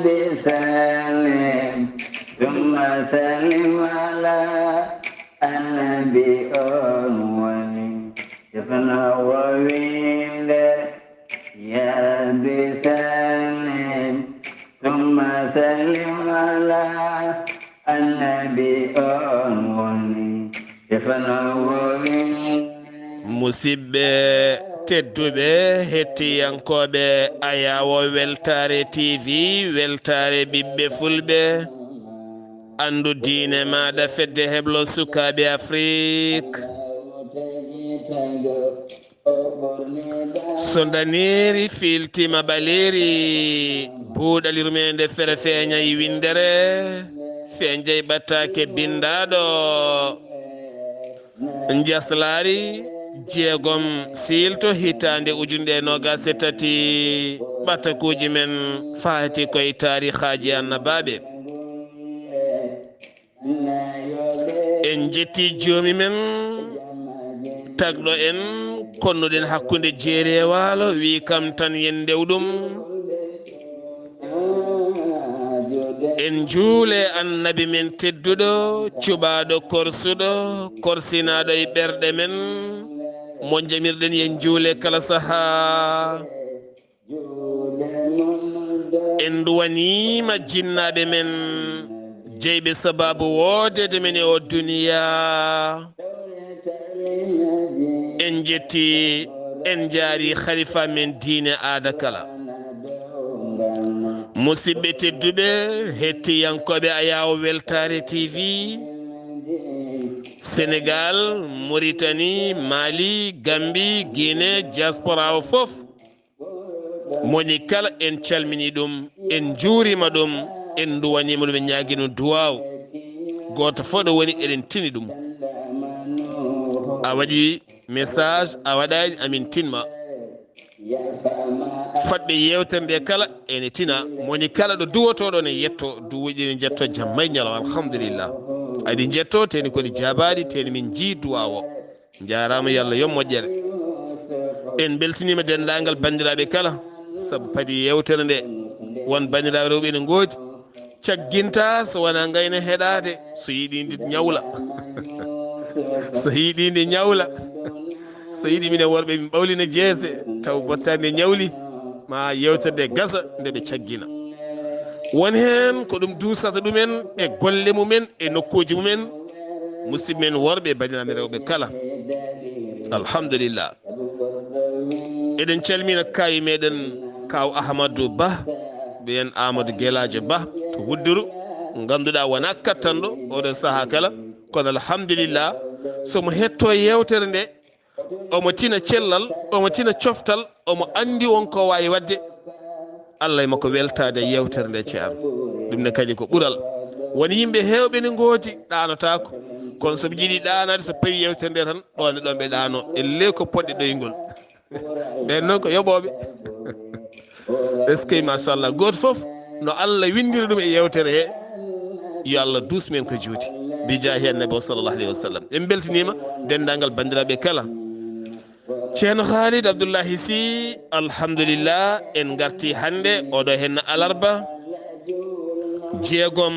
بسلم ثم سلم على النبي ولي يفنى وويل يا بسلم ثم سلم على النبي ولي يفنى وويل musidɓe tedduɓe hettiyankoɓe ayawo weltare tv weltare ɓiɓɓe fulɓe andu diine maɗa fedde heblo sukaɓe afrique so daniri filtima ɓaleri buuɗal yurmeende fere feeñayi windere feeñjay ɓattake bindaɗo njeslaare jeegom silto hitande ujunde nogas e tati ɓattakuji men faati koye tarihaji annabaaɓe en jetti joomi men tagɗo en konnuɗen hakkude jeeri e waalo wi kam tan yen ndewɗum en juule annabi men tedduɗo cuɓaɗo korsuɗo korsinaɗo e ɓerɗe men mo jamirɗen yen juule kala saha en duwanima jinnaɓe men jeyɓe sababu woodede men e o duniya en jetti en jaari khalifa men diine aada kala musidɓe tedduɓe hettiyankoɓe ayawo weltare tv sénégal mauritanie mali gambie guinée diaspora o fof moni kala en calmini ɗum en juurima ɗum en duwanima ɗum en ñaguino duwaw goto fo ɗo woni eɗen tini ɗum a waɗi message a waɗani amin tinma fatɓe yewtere nde kala ene tina moni kala ɗo duwotoɗo ne yetto duwuji ne jetto jammay ñalaw alhamdulillah aɗi jetto teni kodi jabaɗi teni min jii duwawo jarama yo Allah yo moƴƴere en beltinima dendagal bandiraɓe kala saabu paadi yewtere nde won bandiraɓe rewɓe ne goodi cagginta so wona gayna heɗade so yiiɗi ndi ñawla so yiiɗi ndi ñawla so yiiɗi minen worɓe min ɓawlina jeese taw bottade nde ñawli ma yewterde gasa nde ɓe caggina won hen ko ɗum dusata ɗumen e golle mumen e nokkuji mumen musidɓe men worɓe bandiraɓe rewɓe kala alhamdulillah eɗen calmina kayi meɗen kaw ahmadou ba ɓiyen amadou guelajo ba to wudduru ganduɗa wona kattanɗo oɗo saaha kala kono alhamdulillah somo hetto yewtere nde omo tina cellal omo tina coftal omo andi wonko wawi wadde allah e makko weltade e yewtere nde ceerno ɗum ne kadi ko ɓuural woni yimɓe hewɓe ne goodi ɗanotako kono soɓe jiiɗi ɗanade so pawi yewtere nde tan ɗone ɗon ɓe ɗano elle ko poɗɗe ɗoygol ɓen noon ko yoɓoɓe eskey machallah goto foof no allah windiri ɗum e yewtere he yo allah dusmen ko juuti bijahi annabi sallallahu alayhi wa sallam en beltinima dendagal bandiraɓe kala ceerno Khalid Abdullahi Sy alhamdulillah en garti hande oɗo hen alarba jeegom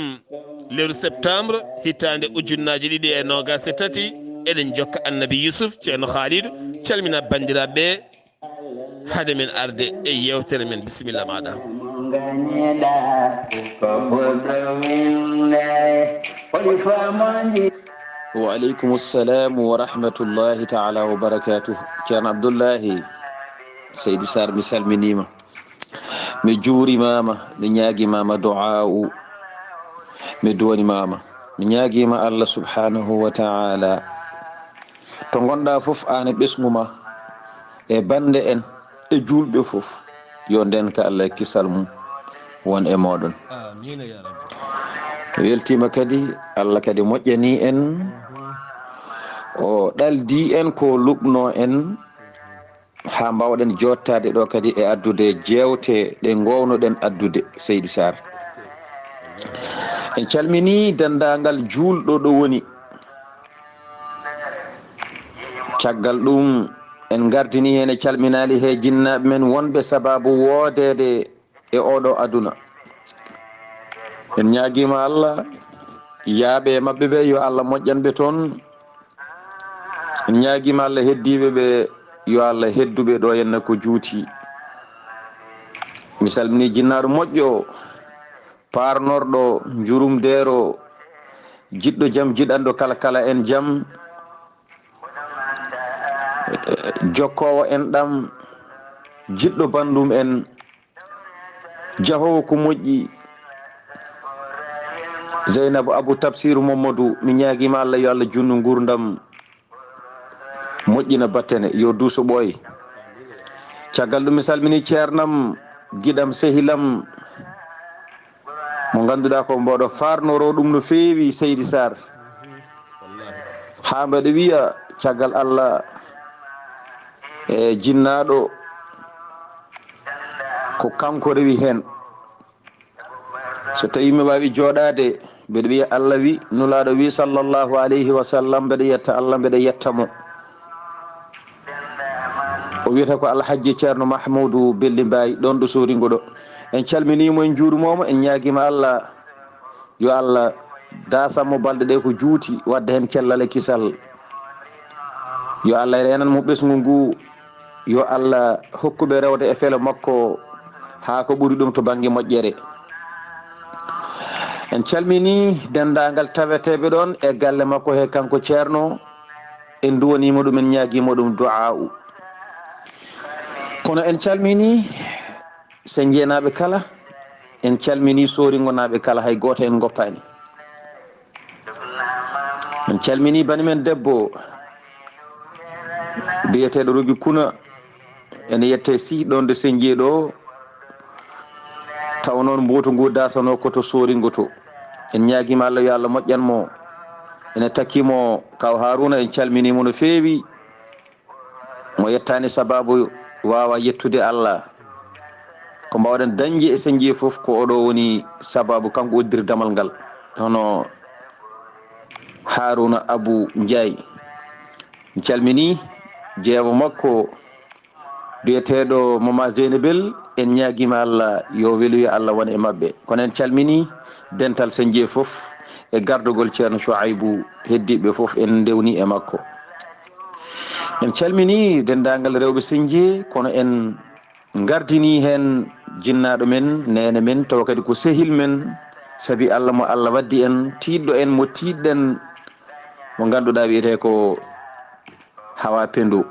lewru septembre hitande ujunnaji ɗiɗi e nogas e tati eɗen jokka annabi Yusuf ceerno Khalid calmina bandiraɓe hade men arde e yewtere men bisimilla maɗa wa aleykum assalamu wa rahmatullahi taala wa barakatuh ceerno Abdullahi Seydi Saar mi salminima mi juurimama mi ñaguimama du'a'u mi duwanimama mi ñaguima Allah subhanahu wa ta'ala to gonɗa foof an e ɓesguma e bande en e julɓe foof yo ndenka Allah e kisal mum won e moɗon amina ya rabbi weltima kadi Allah kadi moƴƴani en o ɗaldi en ko lubno en ha mbawɗen jottade ɗo kadi e addude jewte ɗe gownoɗen addude Seydi Saar en calmini dendagal julɗo ɗo woni caggal ɗum en gardini hen e calminali he jinnaɓe men wonɓe sababu woodede e oɗo aduna en ñaaguima Allah yaaɓe mabɓe ɓe yo Allah moƴƴanɓe toon. en ñaaguima Allah heddiɓe ɓe yo Allah hedduɓe ɗo henna ko juuti. mi salmini jinnaɗo moƴƴo parnorɗo jurumdero jiɗɗo jaam jiɗanɗo kala kala en jaam jokkowo en ɗam jiɗɗo bandum en jahowo ko moƴƴi Zeynabou Abou Tafsir Mamadou mi ñaaguima Allah yo Allah junnu gurdam moƴƴina battene yo duuso ɓooy. caggal ɗum mi salmini ceernam giɗam sehilam mo ganduɗa ko mboɗo farnoro ɗum no feewi Seydi Saar ha mbaɗa wiya caggal Allah e jinnaɗo ko kanko rewi hen. so tawi mi wawi joɗade mbeɗa wiya Allah wi nulaɗo wi sallllahu alayhi wa sallam mbeɗa yetta Allah mbeɗa yettamo. o wiyata ko alhaji ceerno mahmoudou belli mbayi ɗon ɗo soringo ɗo. en calminimo en juurimomo en ñaaguima Allah yo Allah dasanmo balɗe ɗe ko juuti wadda hen cellal e kisal. yo Allah renanmo ɓesgu ngu yo Allah hokkuɓe rewde e fele makko ha ko ɓuuri ɗum to banggue moƴƴere. en calmini dendagal taweteɓe ɗon e galle makko he kanko ceerno en duwanima ɗum en ñaaguima ɗum du'a'u. kono en calmini sen jeenaɓe kala en calmini soringonaɓe kala hay goto en goppani. en calmini banimen debbo biyeteɗo Rogi Kuna ene yette si ɗon de sen jeeɗo taw noon mboto ngu dasano koto soringo to. en ñaaguima Allah yo Allah moƴƴanmo. ene takkimo kaw Haruna en calminimo no feewi mo yettani sababu wawa yettude Allah ko mbawɗen dañde e sen jee foof ko oɗo woni sababu kanko oddir damal ngal hono Haruna Abou Ndiaye. en calmini jeewo makko biyeteɗo Mama Zeynabel en ñaaguima Allah yo weluyo Allah wona e mabɓe. kono en calmini dental sen jee foof e gardugol ceerno Chouaibou heddiɓe foof en ndewni e makko. en calmini dendagal rewɓe senjie kono en gardini hen jinnaɗo men nene men taw kadi ko sehil men saabi Allah mo Allah waddi en tiɗɗo en mo tiɗɗen mo ganduɗa wiyete ko Hawa Pendo.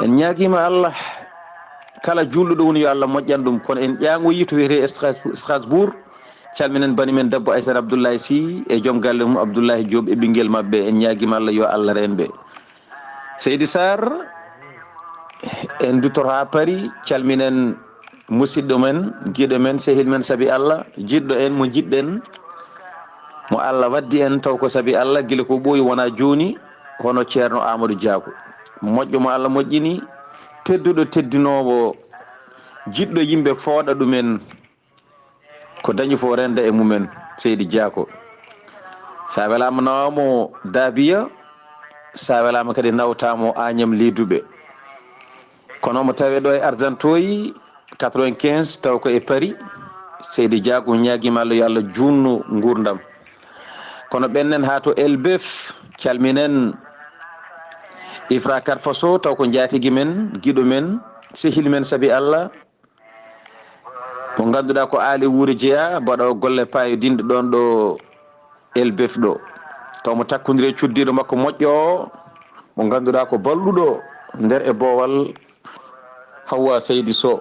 en ñaaguima Allah kala julɗuɗo woni yo Allah moƴƴan ɗum. kono en ƴangoyi to wiyete Strasbourg calminen bani men debbo Aissata Abdullahi Sy e joom galle mum Abdoulahi Diop e ɓinguel mabɓe. en ñaaguima Allah yo Allah renɓe. Seydi Sarr en dutor ha Paris calminen musidɗo men guiɗo men sehil men saabi Allah jiɗɗo en mo jiɗɗen mo Allah waddi en taw ko saabi Allah guila ko ɓooyi wona joni hono ceerno Amadou Diako moƴƴo mo Allah moƴƴini tedduɗo teddinowo jiɗɗo yimɓe fooɗa ɗumen ko dañi fo renda e mumen Seydi Diako. sa welama nawamo Dabiya sa welama kadi nawtamo Agnam Liduɓe. kono mo tawe ɗo e Argentoyi 95 taw ko e Paris Seydi Diako ñaaguima Allah yo Allah junnu gurdam. kono ɓennen ha to Elbeuf calminen Ifra Karfaso taw ko jaatigui men guiɗo men sehil men saabi Allah mo ganduɗa ko Ali Wuri Jeeya mbaɗo golle payodinde ɗon ɗo Elbeuf ɗo taw mo takkodiri cuddiɗo makko moƴƴo o mo ganduɗa ko balluɗo nder e boowal Hawa Seydi Sow.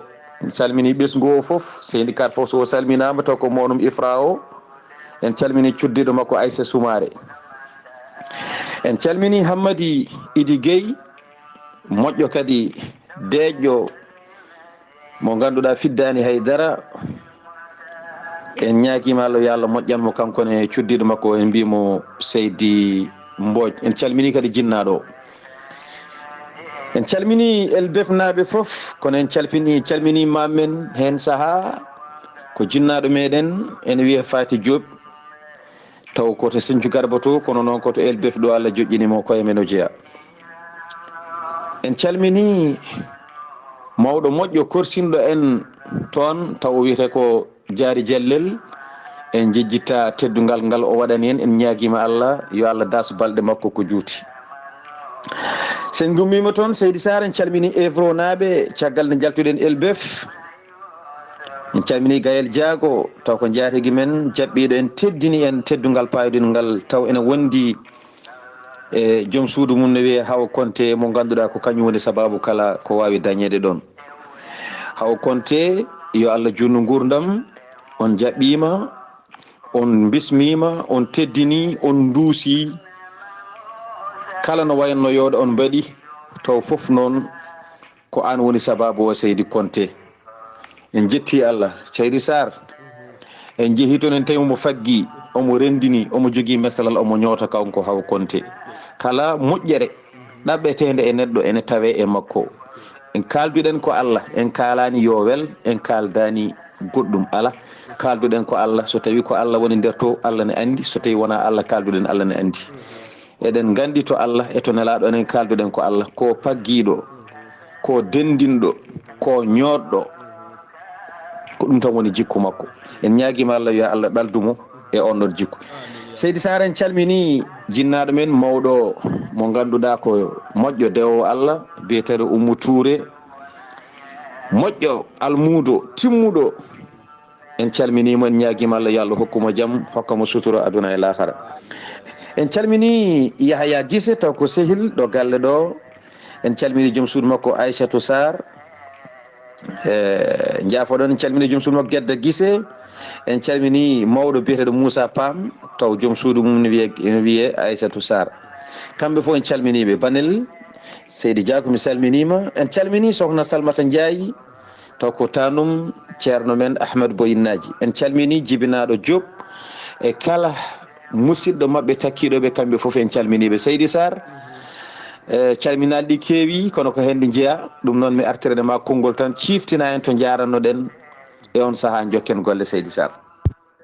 salmini ɓesgu o foof Seydi Karfaso o salminama taw ko monum Ifra o. en calmini cuddiɗo makko Aissa Soumare. en calmini Hammadi Idi Gueye moƴƴo kadi deƴƴo mo ganduɗa fiddani haydara. en ñaaguima Allah yo Allah moƴƴanmo kankone cuddiɗo makko en mbimo Seydi Mbodj. en calmini kadi jinnaɗo. en calmini Elbeuf naaɓe foof kono en calmini mammen hen saaha ko jinnaɗo meɗen ene wiiya Faati Diop taw koto Sinthiou Garba to kono noon koto Elbeuf ɗo Allah joƴƴinimo koye men o jeeya. en calmini mawɗo moƴƴo korsinɗo en toon taw wiyete ko jaari jallel en jejjita teddungal ngal o waɗani en ñaaguima Allah yo Allah das balɗe makko ko juuti. sen gummima toon Seydi Saar en calmini Evro naaɓe caggal nde jaltuɗen Elbef en calmini Gayel Diago taw ko jaategui men jaɓɓiɗo en teddini en teddungal payodingal taw ene wondi e joom suudu mum ne wiye Hawa Konté mo ganduɗa ko kañum woni sababu kala ko wawi dañede ɗon. Hawa Konté yo Allah junnu gurdam, on jaɓɓima, on bismima, on teddini, on duusi, kala no wayno yooɗo on mbaɗi taw foof noon ko an woni sababu o Seydi Konté. en jetti Allah. Seydi Saar en jeehi toon en tawi omo faggi, omo rendini, omo jogui mesalal, omo ñoota kanko Hawa Konté. kala moƴƴere ɗaɓɓetede e neɗɗo ene tawe e makko. en kalduɗen ko Allah, en kalani yo wel, en kaldani goɗɗum ala. kalduɗen ko Allah, so tawi ko Allah woni nder to Allah ne andi, so tawi wona Allah kalduɗen Allah ne andi. eɗen gandi to Allah e to nelaɗo enen kalduɗen ko Allah, ko paggiɗo, ko dendinɗo, ko ñoɗɗo, ko ɗum tan woni jikku makko. en ñaguima Allah yo Allah ɓaldumo e on ɗon jikku. Seydi Saar en calmini jinnaɗo men mawɗo mo ganduɗa ko moƴƴo dewo Allah biyeteɗo Oumou Touré, moƴƴo almudo timmuɗo. en calminimo, en ñaguima Allah yo Allah hokkuma jaam, hokkamo sutura aduna e lahara. en calmini Yahya Guissé taw ko sehil ɗo galle ɗo. en calmini joom suudu makko Aissatou Sarr, jaafoɗon. en calmini joom suudu makko Guedda Guissé. en calmini mawɗo biyeteɗo Moussa Pam taw joom suudu mum ne wiye Aissatou Sarr. kamɓe fof en calminiɓe. Banel Seydi Dia mi salminima. en calmini sohna Salmata Ndiaye taw ko tanum ceerno men Ahmed Boyinnaji. en calmini jibinaɗo Diop e kala musidɗo mabɓe takkiɗoɓe, kamɓe foof en calminiɓe. Seydi Saar calminaɗi ɗi keewi kono ko hen ɗi jeeya. ɗum noon mi artirane ma konngol tan ciftina en to jarannoɗen e on saaha jokken golle. Seydi Saar.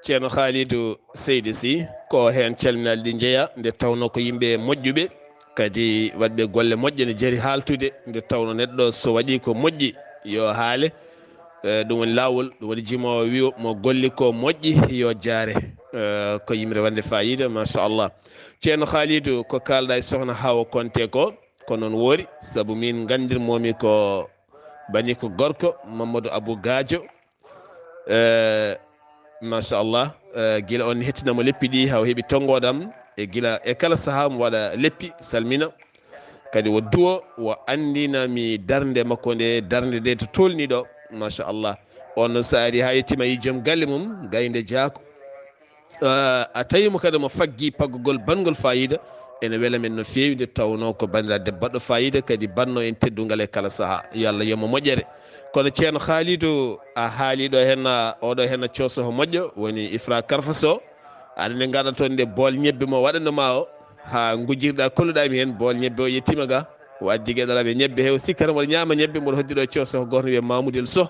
ceerno Khalidou Seydi Sy ko hen calminali ɗi jeeya, nde tawno ko yimɓe moƴƴuɓe kadi waɗɓe golle moƴƴe ne jaari haltude, nde tawno neɗɗo so waɗi ko moƴƴi yo haale. ɗum woni lawol, ɗum woni jimowo wiyo mo golli ko moƴƴi yo jaare, ko yimre wande fayida machallah. ceerno Khalidou ko kalɗa e sohna Hawa Konté ko noon woori, saabu min gandirmomi ko bani ko gorko Mamadou Abou Gadio. machallah gila on hettinamo leppi ɗi haw heeɓi tongodam e gila e kala saaha mo waɗa leppi salmina, kadi wo duwo wo andinami darde makko nde, darde nde to tolni ɗo machallah. on noon sa ari ha yettima yi joom galle mum Gaynde Diako, a tawimo kadi mo faggi paggugol bangol fayida, ene weela men no fewi, nde tawno ko bandira debbo baɗɗo fayida, kadi banno en teddungal e kala saaha. yo Allah yomo moƴƴere. kono ceerno Khalidou a haaliɗo hen oɗo hen cosoho moƴƴo woni Ifra Karfaso. aɗa nde gaɗa toon nde bool ñebbe mo waɗanoma o ha gujjirɗa kolluɗami hen, bool ñebbe o yettima ga o addi gueɗalaɓe ñebbe hew sikkata mboɗo ñama ñebbe, mboɗo hoddiɗo cosoho goto wiye Mamoudel Sow.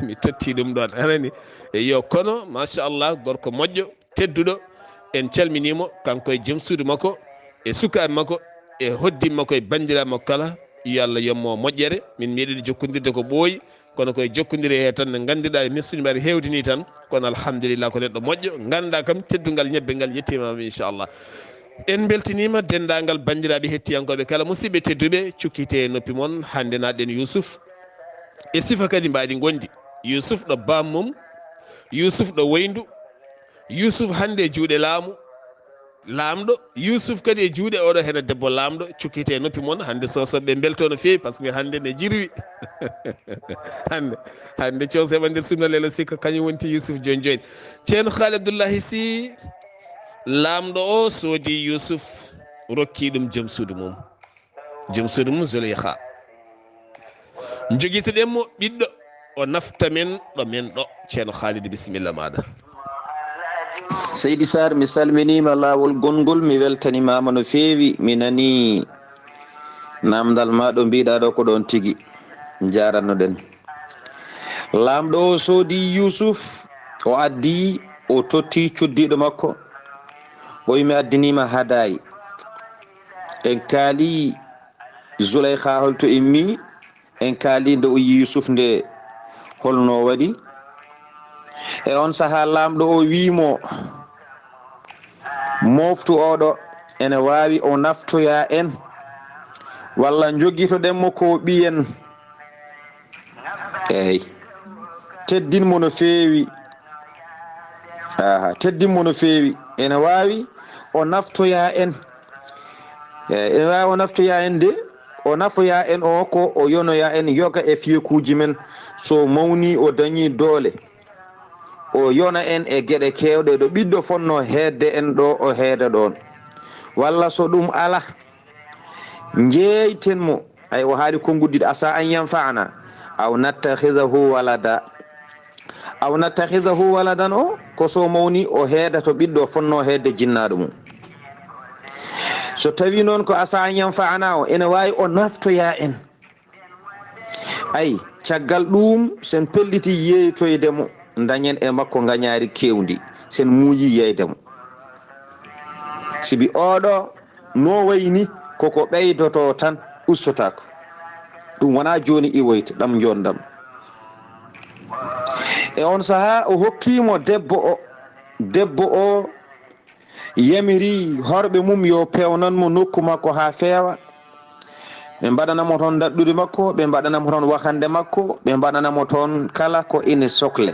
mi totti ɗum ɗon anani. yo kono machallah gorko moƴƴo tedduɗo, en calminimo kanko e joom suudu makko e sukaɓe makko e hoddima makko e bandiraɓe makko kala. yo Allah yommo moƴƴere. min meeɗiɗo jokkodirde ko ɓooyi, kono koye jokkodiri he tan ne gandiɗa e messuji mbaɗi hewdini tan, kono alhamdulillah ko neɗɗo moƴƴo. ganda kam teddugal ñebbe ngal yettimama inchallah. en beltinima dendagal bandiraɓe hettiyankoɓe kala musidɓe tedduɓe cukkite noppi moon. hande naɗen Yousuf e sifa kadi mbaɗi gondi. Yousuf ɗo bammum, Yousuf ɗo woyndu, Yousuf hande e juuɗe lamɗo, Yousuf kadi e juuɗe oɗo hen debbo lamɗo. cukkite noppi moon hande sosoɓe belto no fewi, par ce que hande ne jirwi. hande coso heɓa nder sunna lelo sikka kañum wonti Yousuf joni joni. ceerno Khalid Abdullahi Sy lamɗo o soodi Yousuf, rokki ɗum joom suudu mum Zuleyha. joguitoɗenmo ɓiɗɗo o nafta men ɗo men ɗo. ceerno Khalid bisimilla maɗa. Seydi Saar mi salminima lawol gongol, mi weltanimama no fewi. mi nani namdal ma ɗo mbiɗa ɗo ko ɗon tigui jarannoɗen. lamɗo o soodi Yousuf, o addi o totti coddiɗo makko, o wi mi addinima hadayi. en kaali Zuleyha holto immi, en kaali nde o yi Yousuf nde holno waɗi. e on saha lamɗo o wimo moftu oɗo ene wawi o naftoya en walla joguitoɗenmo ko ɓiyen eyyi teddinmo no feewi teddinmo no feewi ene wawi o naftoya en ene wawi o naftoya en de o nafoya en o ko o yonoya en yoga e fiyekuji men so mawni o dañi doole o yona en e gueɗe kewɗe ɗo ɓiɗɗo fonno hedde en ɗo o heeda ɗon walla so ɗum ala jeytenmo ay o haali konguddiɗo asa an yanfa'ana aw nattahidahu walada aw nattahidahu waladan o ko so mawni o heeda to ɓiɗɗo fonno hedde jinnaɗo mum so tawi noon ko asa an yanfa'ana o ene wawi o naftoya en ay caggal ɗum sen pelliti yeytoydemo dañen e makko gañari kewdi sen muuyi yeydemo sibi oɗo no wayni koko ɓeydoto tan ustotako ɗum wona joni iwoyta ɗam jondam e on saaha o hokkimo debbo o yamiri horɓe mum yo pewnanmo nokku makko ha feewa ɓe mbaɗanamo toon daɗɗude makko ɓe mbaɗanamo toon wakande makko ɓe mbaɗanamo toon kala ko ine sohle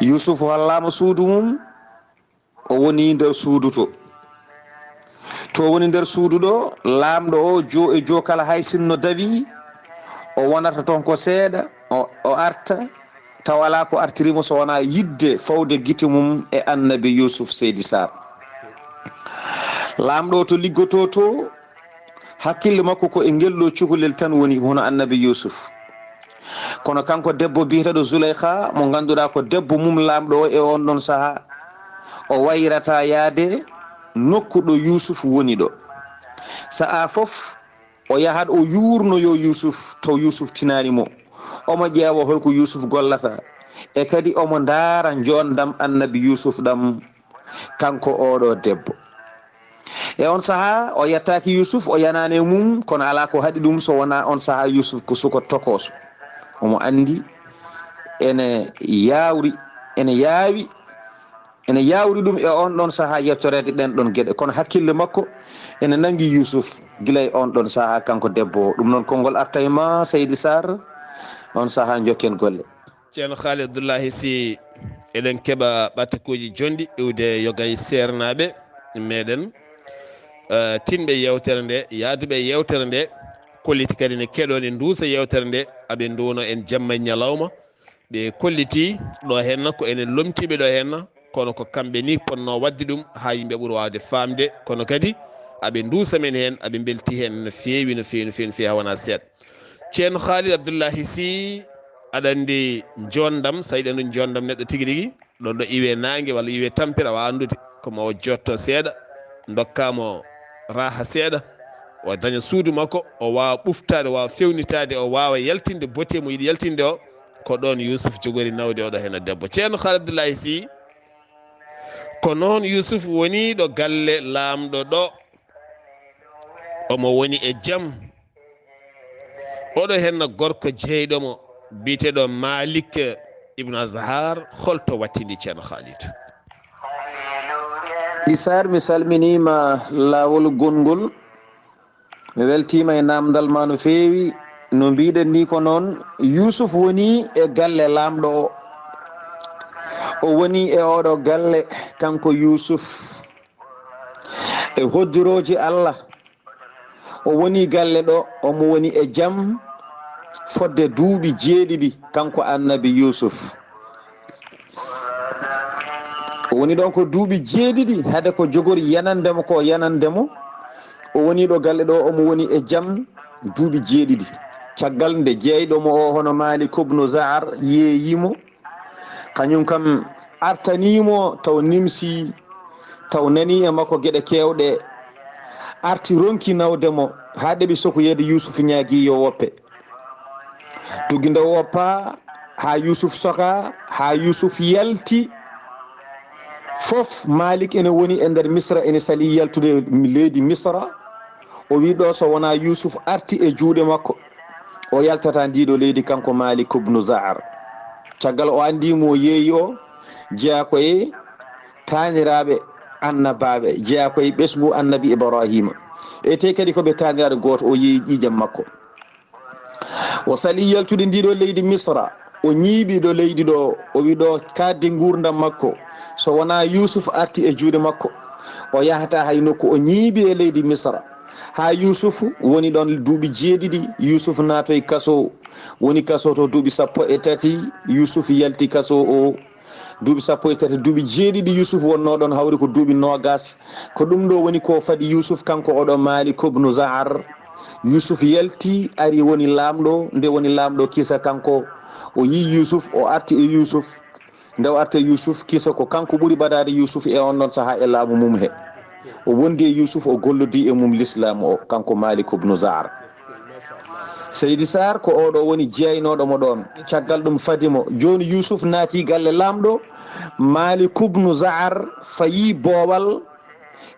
Yusuf hollama suudu mum o woni nder suudu to woni nder suudu ɗo lamɗo o jo e jo kala hay sinno dawi o wonata toon ko seeɗa o arta taw wala ko artirimo so wona yidde fawde guite mum e annabi Yusuf Seydi Saar lamɗo to liggoto to hakkille makko ko e ngelɗo cukalel tan woni hono annabi Yusuf kono kanko debbo biyeteɗo Zuleyha mo ganduɗa ko debbo mum lamɗo o e on ɗon saaha o wayrata yaade nokku ɗo Yusuf woni ɗo sa'a fof o yahat o yurnoyo Yusuf taw Yusuf tinanimo omo ƴeewa holko Yusuf gollata e kadi omo ndaara jondam annabi Yusuf ɗam kanko oɗo debbo e on saaha o yettaki Yusuf o yanane mum kono ala ko haɗi ɗum so wona on saaha Yusuf ko suko tokoso omo andi ene yawri ɗum e on ɗon saaha yettorede ɗen ɗon gueɗe kono hakkille makko ene nangi Yusuf guilay on ɗon saaha kanko debbo ɗum noon konngol artayma Seydi Saar on saaha jokken golle ceerno Haali Abdoullahi Sy eɗen keeɓa ɓattakuji jonɗi iwde yogay sernaɓe meɗen tinɓe yewtere nde yaaduɓe yewtere nde kolliti kadi ne keɗone duusa yewtere nde aɓe duuno en jamma e ñalawma ɓe kolliti ɗo henna ko enen lomtiɓe ɗo henna kono ko kamɓe ni ponno wadde ɗum ha yimɓe ɓuura wawde famde kono kadi aɓe duusa men hen aɓe belti hen no fewi no fewi no fewi no fewi ha wona seeɗa ceerno Khalid Abdoullahi Sy aɗa andi jondam so tawi ɗen jondam neɗɗo tigui rigui ɗon ɗo iwe nangue walla iwe tampere awa andude komo o jotto seeɗa dokkamo raha seeɗa o daña suudu makko o wawa ɓuftade o wawa fewnitade o wawa yaltinde botte mo yiiɗi yaltinde o ko ɗon Yusuf jogori nawde oɗo hen debbo ceerno Khalid Abdoullahi Sy ko noon Yusuf woni ɗo galle lamɗo ɗo omo woni e jaam oɗo henna gorko jeyɗomo biteɗo Malik Ibn Azhar holto wattidi ceerno Khalid Sar mi salminima lawol gongol mi weltima e namdal ma no fewi no mbiɗen ni ko noon Yusuf woni e galle lamɗo o woni e oɗo galle kanko Yusuf e hoddiroji Allah o woni galle ɗo omo woni e jaam fodde duuɓi 7 kanko annabi Yusuf o woni ɗon ko duuɓi 7 hade ko jogori yanandemo ko yanandemo o woni ɗo galle ɗo omo woni e jaam duuɓi 7 caggal nde jeyɗomo o hono Malik ibn Za'ar yeeyimo kañum kam artanimo taw nimsi taw nani e makko gueɗe kewɗe arti ronki nawdemo ha ɗeɓi sokoyede Yusuf ñaagui yo woppe tugui nde woppa ha Yusuf soka ha Yusuf yalti fof Malik ene woni e nder Misra ene sali yaltude leydi Misra o wi ɗo so wona Yusuf arti e juuɗe makko o yaltata ndiɗo leydi kanko Malik ibn Za'ar caggal o andimo o yeeyi o jeeya koye taniraɓe annabaaɓe jeeya koye ɓesgu annabi ibrahima e te kadi koɓe taniraɗe goto o yeeyi ƴiƴam makko o sali yaltude ndiɗo leydi misra o ñiiɓi ɗo leydi ɗo o wi ɗo kadde gurdam makko so wona yusuf arti e juuɗe makko o yahata hay nokku o ñiiɓi e leydi misra ha yusuf woni ɗon duuɓi 7 yusuf naatoye kaso woni kaso to duuɓi 13 yusuf yalti kaso o duuɓi 13 duuɓi 7 yusuf wonno ɗon hawri ko duuɓi nogas ko ɗum ɗo woni ko fadi yusuf kanko oɗo malik ibnu zahar yusuf yalti ari woni laamɗo nde woni laamɗo kisa kanko o yi yusuf o arti e yusuf nde o arti e yusuf kisa ko kanko ɓuuri ɓadade yusuf e on ɗon saaha e laamu mum he o wondi e yusuf o gollodi e mum l'islam o kanko malik ibnu zahar seydi sar ko oɗo woni jeynoɗomo ɗon caggal ɗum fadimo joni yusuf naati galle lamɗo malik ibnu zahar fayi boowal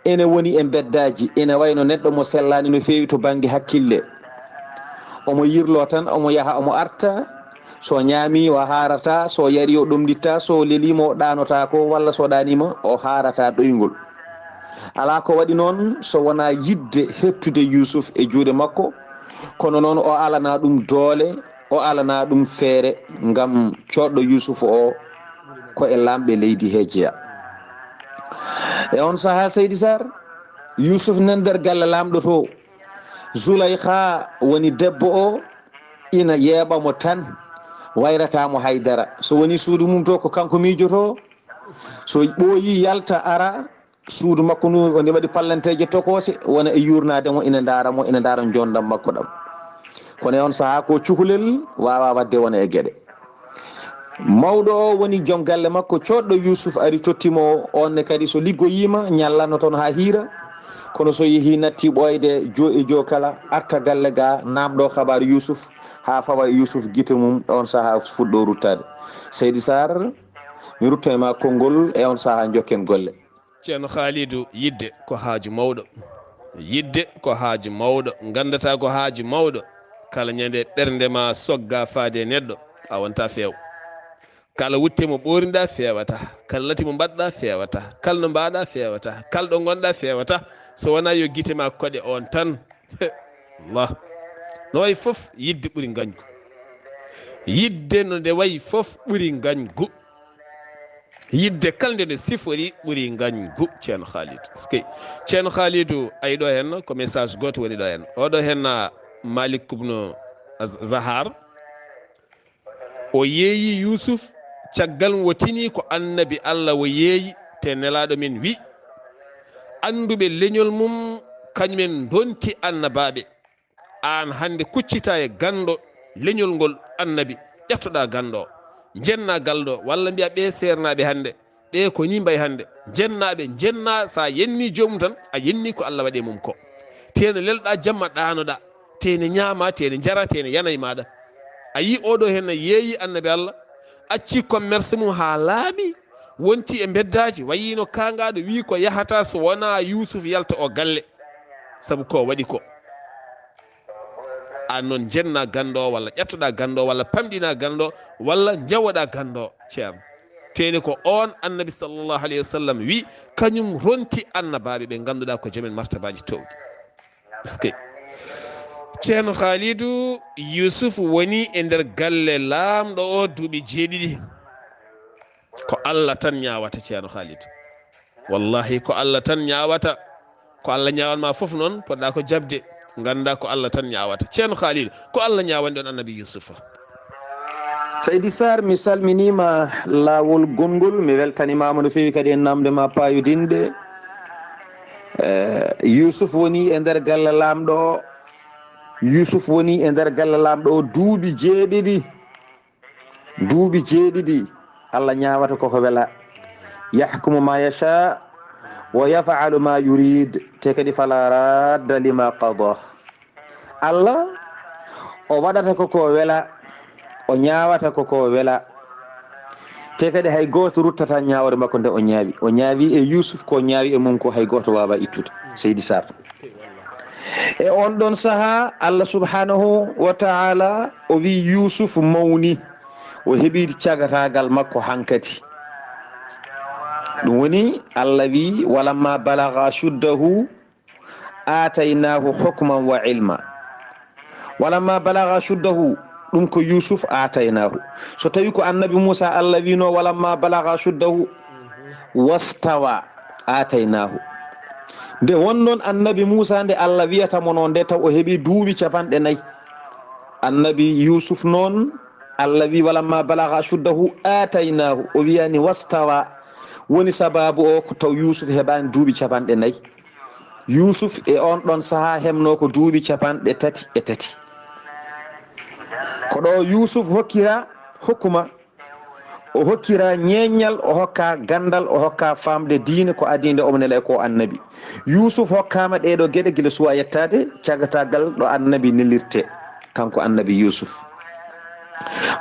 ene woni e beddaji ene wayno neɗɗo mo sellani no fewi to banggue hakkille omo yirlo tan omo yaaha omo arta so ñaami o harata so yari o ɗomditta so lelima o ɗanota ko walla so ɗanima o harata ɗoygol ala ko waɗi noon so wona yidde hettude yusuf e juuɗe makko kono noon o alana ɗum doole o alana ɗum feere ngam coɗɗo yusuf o ko e lamɓe leydi he jeeya e on saaha seydi sar yusuf nan nder galle lamɗo to zulaykha woni debbo o ina yeeɓamo tan wayratamo haydara so woni suudu mum to ko kanko miijoto so ɓooyi yalta ara suudu makko nu o nde waɗi pallanteje tokose wona e yurnademo ina daramo ina dara jondam makko ɗam kono e on saaha ko cukalel wawa wadde wona e gueɗe mawɗo o woni joom galle makko coɗɗo yusuf ari tottimo onne kadi so liggoyima ñallanno toon ha hiira kono so yeehi natti ɓoyde jo e jo kala arta galle ga namɗo habaru yusuf ha fawa yusuf guite mum e on saaha fuɗɗo ruttade seydi sar mi rutta e ma konngol e on saaha jokken golle ceerno khalidou yidde ko haaju mawɗo yidde ko haaju mawɗo gandata ko haaju mawɗo kala ñande ɓerdema sogga faade neɗɗo a wonta feew kala wuttemo ɓorinɗa fewata kala latimo mbaɗɗa fewata kala no mbaɗa fewata kala ɗo gonɗa fewata so wona yo guitema koɗe on tan Allah no wayi foof yidde ɓuuri gañgu yidde no nde wayi foof ɓuuri gañgu yidde kala nde nde sifori ɓuuri gañgu ceerno khalidou skey ceerno khalidou ayi ɗo hen ko message goto woni ɗo hen oɗo hen malik ibnu zahar o yeeyi yusuf caggal wotini ko annabi allah o yeeyi te nelaɗo min wi anduɓe leñol mum kañumen donti annabaaɓe an hande kuccita e gando leñol ngol annabi ƴettoɗa gando jenna galɗo walla mbiya ɓe sernaɓe hande ɓe ko ni mbay hande jennaɓe jenna sa yenni jomum tan a yenni ko allah waɗi mum ko tene lelɗa jamma ɗanoɗa tene ñaama tene jara tene yana e maɗa a yi oɗo hen yeeyi annabi allah acci commerce mum ha laaɓi wonti e beddaji wayino kangaɗo wi ko yahata so wona yusuf yalta o galle saabu ko waɗi ko an noon jenna gando walla ƴettoɗa gando walla pamɗina gando walla jawoɗa gando ceerno teni ko on annabi sallllahu alayhi wa sallam wi kañum ronti annabaɓe ɓe ganduɗa ko joomen martabaji towɗi parce ceerno khalidou yusuf woni e nder galle laamɗo o duuɓi 7 ko allah tan ñawata ceerno khalidou wallahi ko allah tan ñawata ko allah ñawanma foof noon poɗɗa ko jabde ganda ko allah tan ñawata ceerno khalidou ko allah ñawani ɗon annabi yusufa seydi sar mi salminima lawol gongol mi weltanimama no fewi kadi e namdema payodinde yusuf woni e nder galle lamɗo yusuf woni e nder galle lamɗo o duuɓi 7 duuɓi 7 allah ñawata koko wela yahkumu ma yacha wa yafalu ma yurid te kadi fala radda lima qada allah o waɗata koko wela o ñawata koko wela te kadi hay goto ruttata ñawore makko nde o ñaawi e yusuf ko ñaawi e mum ko hay goto wawa ittude seydi sar e on ɗon saaha allah subhanahu wa taala o wi yusuf mawni o heɓi cagatagal makko hankati ɗum woni Allah wi walamma balaga shuddahu ataynahu hukman wa ilma walamma balaga shuddahu ɗum ko Yusuf ataynahu so tawi ko annabi Musa Allah wino walamma balaga shuddahu wastawa ataynahu nde wonnoon annabi Musa nde Allah wiyata mo noon nde taw o heeɓi duuɓi 4 annabi Yusuf noon Allah wi walamma balaga shuddahu ataynahu o wiyani wastawa woni sababu o ko taw Yusuf heɓani duuɓi 4 Yusuf e on ɗon saaha hemno ko duuɓi 33 ko ɗo Yusuf hokkira hokkuma o hokkira ñeñal o hokka gandal o hokka famde diine ko adinde omnele ko annabi Yusuf hokkama ɗeɗo gueɗe guila suwa yettade cagatagal ɗo annabi nelirte kanko annabi Yusuf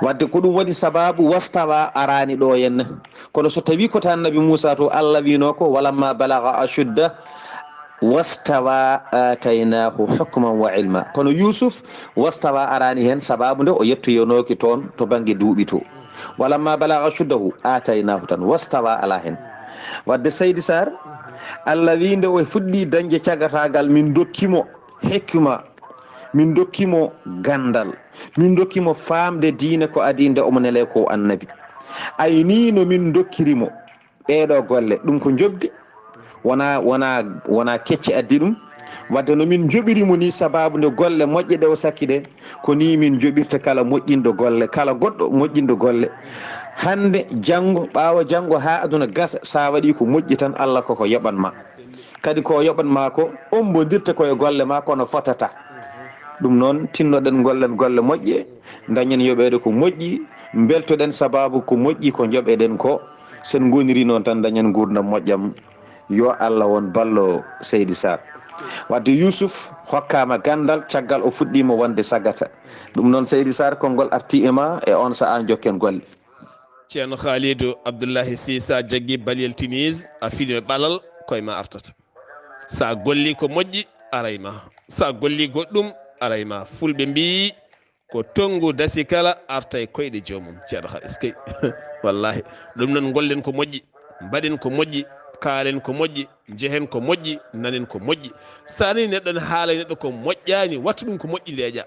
wadde ko ɗum waɗi sababu wastawa arani ɗo henna kono so tawi kota annabi Musa to Allah wino ko walamma balaga ashudda wastawa ataynahu hukman wa ilma kono Yusuf wastawa arani hen sababu nde o yettoyonoki toon to banggue duuɓi to walamma balaga shuddahu ataynahu tan wastawa ala hen wadde Seydi Sar Allah wi nde o fuɗɗi dañde cagatagal min dokkimo hikma min dokkimo gandal min dokkimo famde diine ko adinde omonele ko annabi ayni no min dokkirimo ɓeɗo golle ɗum ko jobdi wona kecce addi ɗum wadde no min joɓirimo ni sababu nde golle moƴƴe ɗe o sakki ɗe ko ni min joɓirta kala moƴƴinɗo golle kala goɗɗo moƴƴinɗo golle hande janggo ɓawa janggo ha aduna gasa sa waɗi ko moƴƴi tan Allah koko yoɓanma kadi ko yoɓanma ko ombodirta koye golle ma kono fotata ɗum noon tinnoɗen gollen golle moƴƴe dañen yoɓede ko moƴƴi beltoɗen sababu ko moƴƴi ko joɓeɗen ko sen goniri noon tan dañen gurdam moƴƴam yo Allah won ballo Seydi Sar wadde Yusuf hokkama gandal caggal o fuɗɗima wonde sagata ɗum noon Seydi Sar konngol arti e ma e on sa an jokken golle ceerno Khalidou Abdullahi Sisa jaggi baliyel Tunis a filme ɓalal koye ma artata sa golli ko moƴƴi arayma sa golli goɗɗum arayma fulɓe mbi ko tongu dasi kala arta e koyɗe jomum ceerno ha eskey wallahi ɗum noon gollen ko moƴƴi mbaɗen ko moƴƴi kaalen ko moƴƴi jehen ko moƴƴi nanen ko moƴƴi sani neɗɗo ne haala neɗɗo ko moƴƴani wattu ɗum ko moƴƴi leeƴa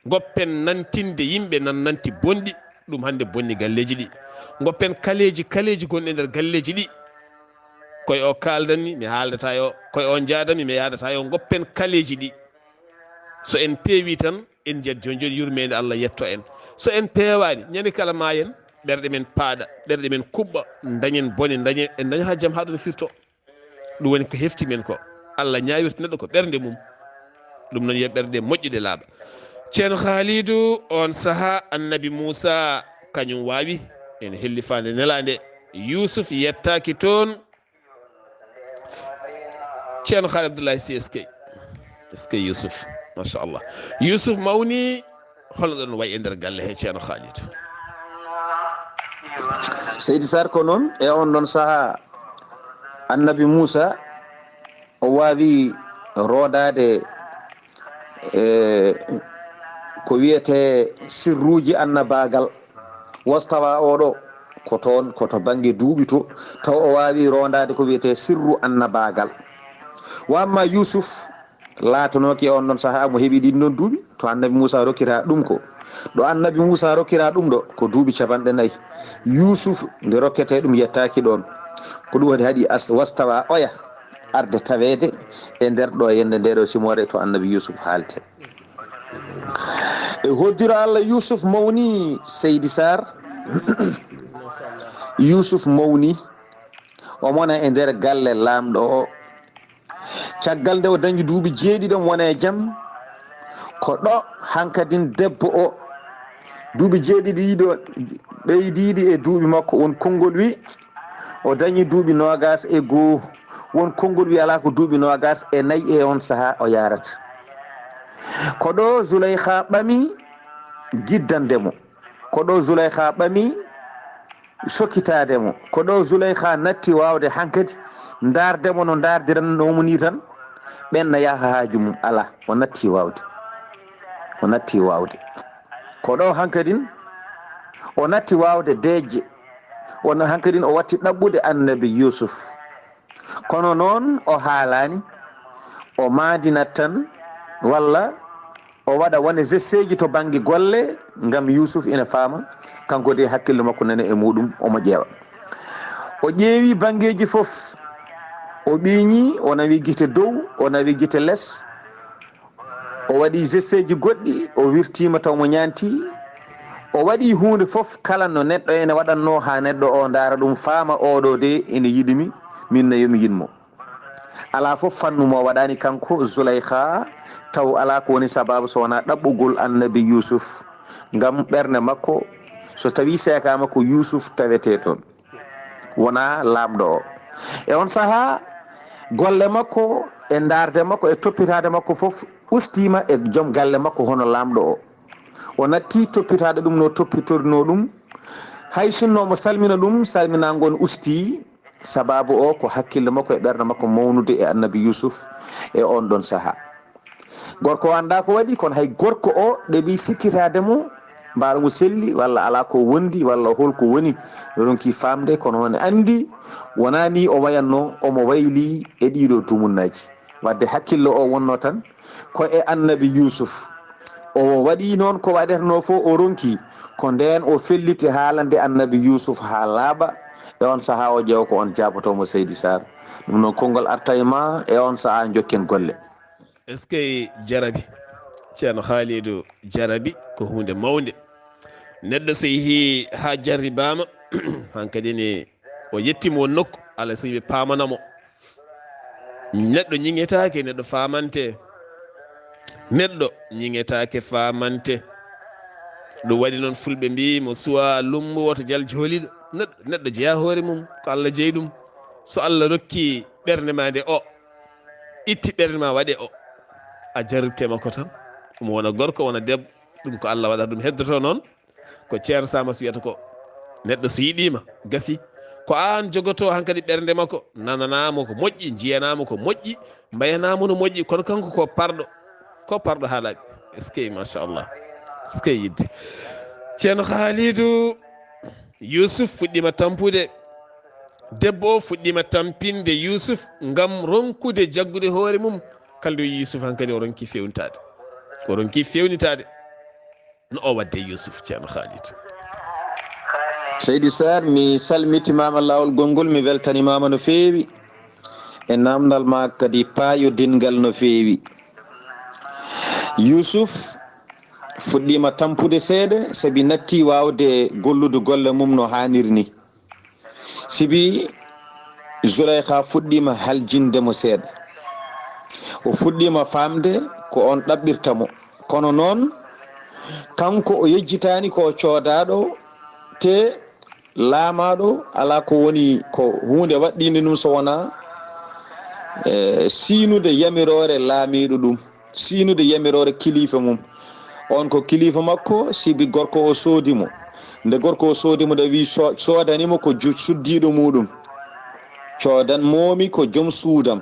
goppen nantinde yimɓe nan nanti bonɗi ɗum hande bonni galleji ɗi goppen kaleji gonɗe nder galleji ɗi koye o kaldanmi mi haaldata yo koye o jaadanmi mi yadata yo goppen kaleji ɗi so en peewi tan en jiyat joni joni yurmede Allah yetto en so en peewani ñande kala ma en ɓerɗe men paaɗa ɓerɗe men kuɓɓa dañen bone dañen en dañata jaam ha ɗum firto ɗum woni ko hefti men ko Allah ñawirta neɗɗo ko ɓernde mum ɗum noon yo ɓerɗe moƴƴuɗe laaɓa ceerno Khalidou on saaha annabi Moussa kañum wawi en hellifande nelade Yusuf yettaki toon ceerno Khalid Abdoulaye Sy eskey Yusuf machallah Yusuf mawni holno ɗon way e nder galle he ceerno Khalid Seydi Sar ko noon e on ɗon saaha annabi Moussa o wawi rodade ko wiyete sirruji annabagal wastawa oɗo ko toon koto banggue duuɓi to taw o wawi rondade ko wiyete sirru annabagal wamma Yusuf latanoki on ɗon saaha mo heeɓi ɗin ɗon duuɓi to annabi Moussa rokkira ɗum ko ɗo annabi Moussa rokkira ɗum ɗo ko duuɓi 4 Yusuf nde rokkete ɗum yettaki ɗon ko ɗum waɗi haaɗi wastawa oya arde tawede e nder ɗo yende ndeɗo simore to annabi Yusuf haalte e hoddiro Allah Yusuf mawni Seydi Sar Yusuf mawni o mona e nder galle lamɗo o caggal nde o dañi duuɓi 7 wona e jaam ko ɗo hankadin debbo o duuɓi 7 ɗiɗo ɓeydiɗi e duuɓi makko won konngol wi o dañi duuɓi 21 won konngol wi ala ko duuɓi 24 e on saaha o yarata ko ɗo Zuleyha ɓami giddandemo ko ɗo Zuleyha ɓami sokkitademo ko ɗo Zuleyha natti wawde hankadi dardemo no dardirannomo ni tan ɓenna yaha haaju mum ala o natti wawde ko ɗo hankadin o natti wawde deeje wonno hankkadin o watti ɗaɓɓude annabi yusuf kono noon o haalani o maadinat tan walla o waɗa wone gesseji to banggue golle ngam yusuf ina faama kanko de hakkille makko nana e muɗum omo ƴeewa o ƴeewi banggueji foof o ɓiiñi o nawi guite dow o nawi guite less o waɗi gesseji goɗɗi o wirtima taw mo ñanti o waɗi hunde foof kala no neɗɗo ene waɗanno ha neɗɗo o daara ɗum faama oɗo de ene yiɗimi min ne yomi yinmo ala foof fannumo waɗani kanko Zulaykha taw ala ko woni sababu so wona ɗaɓɓugol annabi yusuf ngam ɓernde makko so tawi sekama ko yusuf tawete toon wona lamɗo o e on saaha golle makko e darde makko e toppitade makko foof ustima e joom galle makko hono lamɗo o natti toppitade ɗum no toppitorino ɗum hay sinno mo salmina ɗum salminagon usti sababu o ko hakkille makko e ɓerde makko mawnude e annabi yusuf e on ɗon saaha gorko o anda ko waɗi kono hay gorko o ɗeɓi sikkitademo mbaɗo mo selli walla ala ko wondi walla holko woni ronki famde kono one andi wona ni o wayanno omo wayli e ɗiɗo tumunnaji wadde hakkille o wonno tan ko e annabi yusuf o waɗi noon ko waɗetno fo o ronki ko nden o felliti haalande annabi yusuf ha laaɓa e on saaha o ƴeewa ko on jabotomo Seydi Saar ɗum noon konngol arta e ma e on saaha jokken golle. est ce que jarabi ceerno haalidou jarabi ko hunde mawde neɗɗo so yeehi ha jarribama hankkadi ne o yettimo won nokku ala so yimɓe pamanamo neɗɗo ñiŋetake neɗɗo famante neɗɗo ñiŋetake famante ɗum waɗi noon fulɓe mbi mo suwa lummu woto jal jooliɗo neɗɗo jeeya hoore mum ko Allah jeeyi ɗum so Allah rokki ɓernde ma nde o itti ɓernde ma waɗe o a jarribtema ko tan ɗum wona gorko wona debbo ɗum ko Allah waɗata ɗum heddoto noon ko ceerno Samas wiyata ko neɗɗo so yiɗima gasi ko an jogoto hankkadi ɓernde makko nananamo ko moƴƴi jiyanamo ko moƴƴi mbayanamo no moƴƴi kono kanko ko parɗo ha laaɓi est ce que machallah est ce que yidde ceerno Khalidou Yusuf fuɗɗima tampude debbo o fuɗɗima tampinde Yusuf ngam ronkude jaggude hoore mum kalde Yusuf hankkadi o ronki fewnitade no o wadde Yusuf ceerno Khalidou. Seydi Saar mi salmitimama lawol gongol mi weltanimama no feewi e namdal ma kadi paayodingal no feewi. Yusuf fuɗɗima tampude seeɗa sabi natti wawde gollude golle mum no haniri ni sibi Zulaykha fuɗɗima haljindemo seeɗa o fuɗɗima famde ko on ɗaɓɓirtamo kono noon kanko o yejjitani ko coodaɗo te laamaɗo ala ko woni ko hunde waɗɗinde ɗum so wona siinude yamirore laamiɗo ɗum siinude yamirore kilifa mum on ko kilifa makko sibi gorko o soodimo nde gorko o soodimo nde wi soodanimo ko suddiɗo muɗum coodan momi ko joom suudam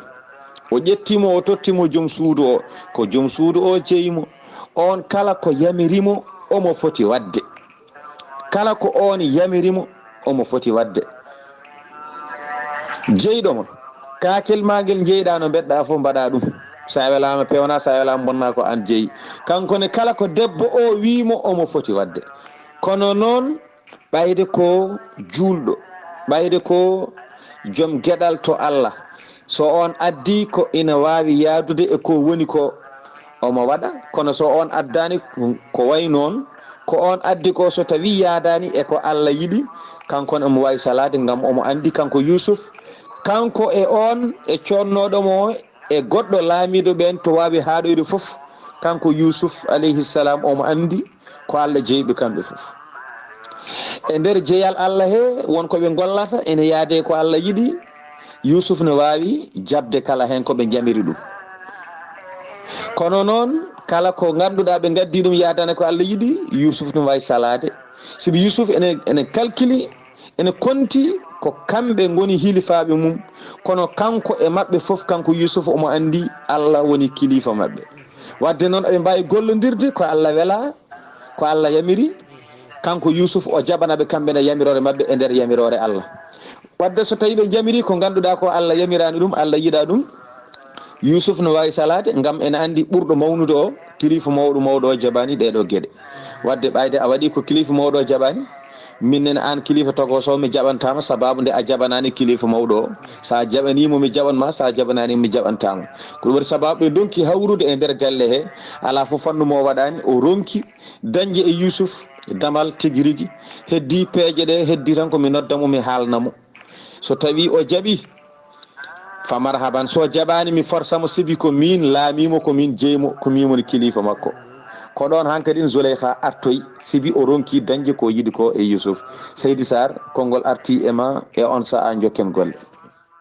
o ƴettimo o tottimo joom suudu o ko joom suudu o jeyimo on kala ko yamirimo omo foti wadde kala ko on yamirimo omo foti wadde jeyɗoma kakel ma ngel jeyɗa no bedɗa fof mbaɗa ɗum sa welama pewna sa welama bonna ko an jeeyi kankone kala ko debbo o wimo omo foti wadde kono noon ɓayde ko julɗo ɓayde ko joom gueɗal to Allah so on addi ko ina wawi yaadude e ko woni ko omo waɗa kono so on addani ko way noon ko on addi ko so tawi yaadani e ko Allah yiɗi kankone omo wawi salade ngam omo andi kanko Yusuf kanko e on e connoɗomo e goɗɗo laamiɗo ɓen to wawi haaɗoyde foof kanko Yusuf alayhi salam omo andi ko Allah jeeyiɓe kamɓe foof e nder jeeyal Allah he wonkoɓe gollata ene yaade ko Allah yiɗi Yusuf ne wawi jabde kala hen koɓe jamiri ɗum kono noon kala ko ganduɗa ɓe gaddi ɗum yadane ko Allah yiɗi Yusuf ne wawi salade sibi Yusuf ene calculi ene konti ko kamɓe goni hilifaɓe mum kono kanko e mabɓe foof kanko Yusuf omo andi Allah woni kilifa mabɓe wadde noon eɓe mbawi gollodirde ko Allah wela ko Allah yamiri kanko Yusuf o jaɓanaɓe kamɓene yamirore mabɓe e nder yamirore Allah. Wadde so tawi ɓe jamiri ko ganduɗa ko Allah yamirani ɗum, Allah yiɗa ɗum, Yusuf no wawi salade, gam ene andi ɓurɗo mawnude o kilifa mawɗo o jaɓani ɗeɗo gueɗe. Wadde ɓayde a waɗi ko kilifa mawɗo o jaɓani, minnen an kilifa togoso mi jaɓantama sababu nde a jaɓanani kilifa mawɗo o. Sa jaɓanimo mi jaɓanma, sa jaɓanimo mi jaɓantama. Ko ɗum waɗi sababu ɓe donki hawrude e nder galle he, ala fo fannumo waɗani, o ronki dañde e Yusuf damal tigui rigui. Heddi peeje ɗe, heddi tan komi noddamo mi haalnamo, so tawi o jaaɓi fa marhaban, so jaɓani mi forsamo sibi ko min laamimo, ko min jeymo, ko min woni kilifa makko. Ko ɗon hankkadin Zuleyha artoyi sibi o ronki dañde ko yiɗi ko e Yusuf. Seydi Saar, konngol arti e ma e on saha jokken golle.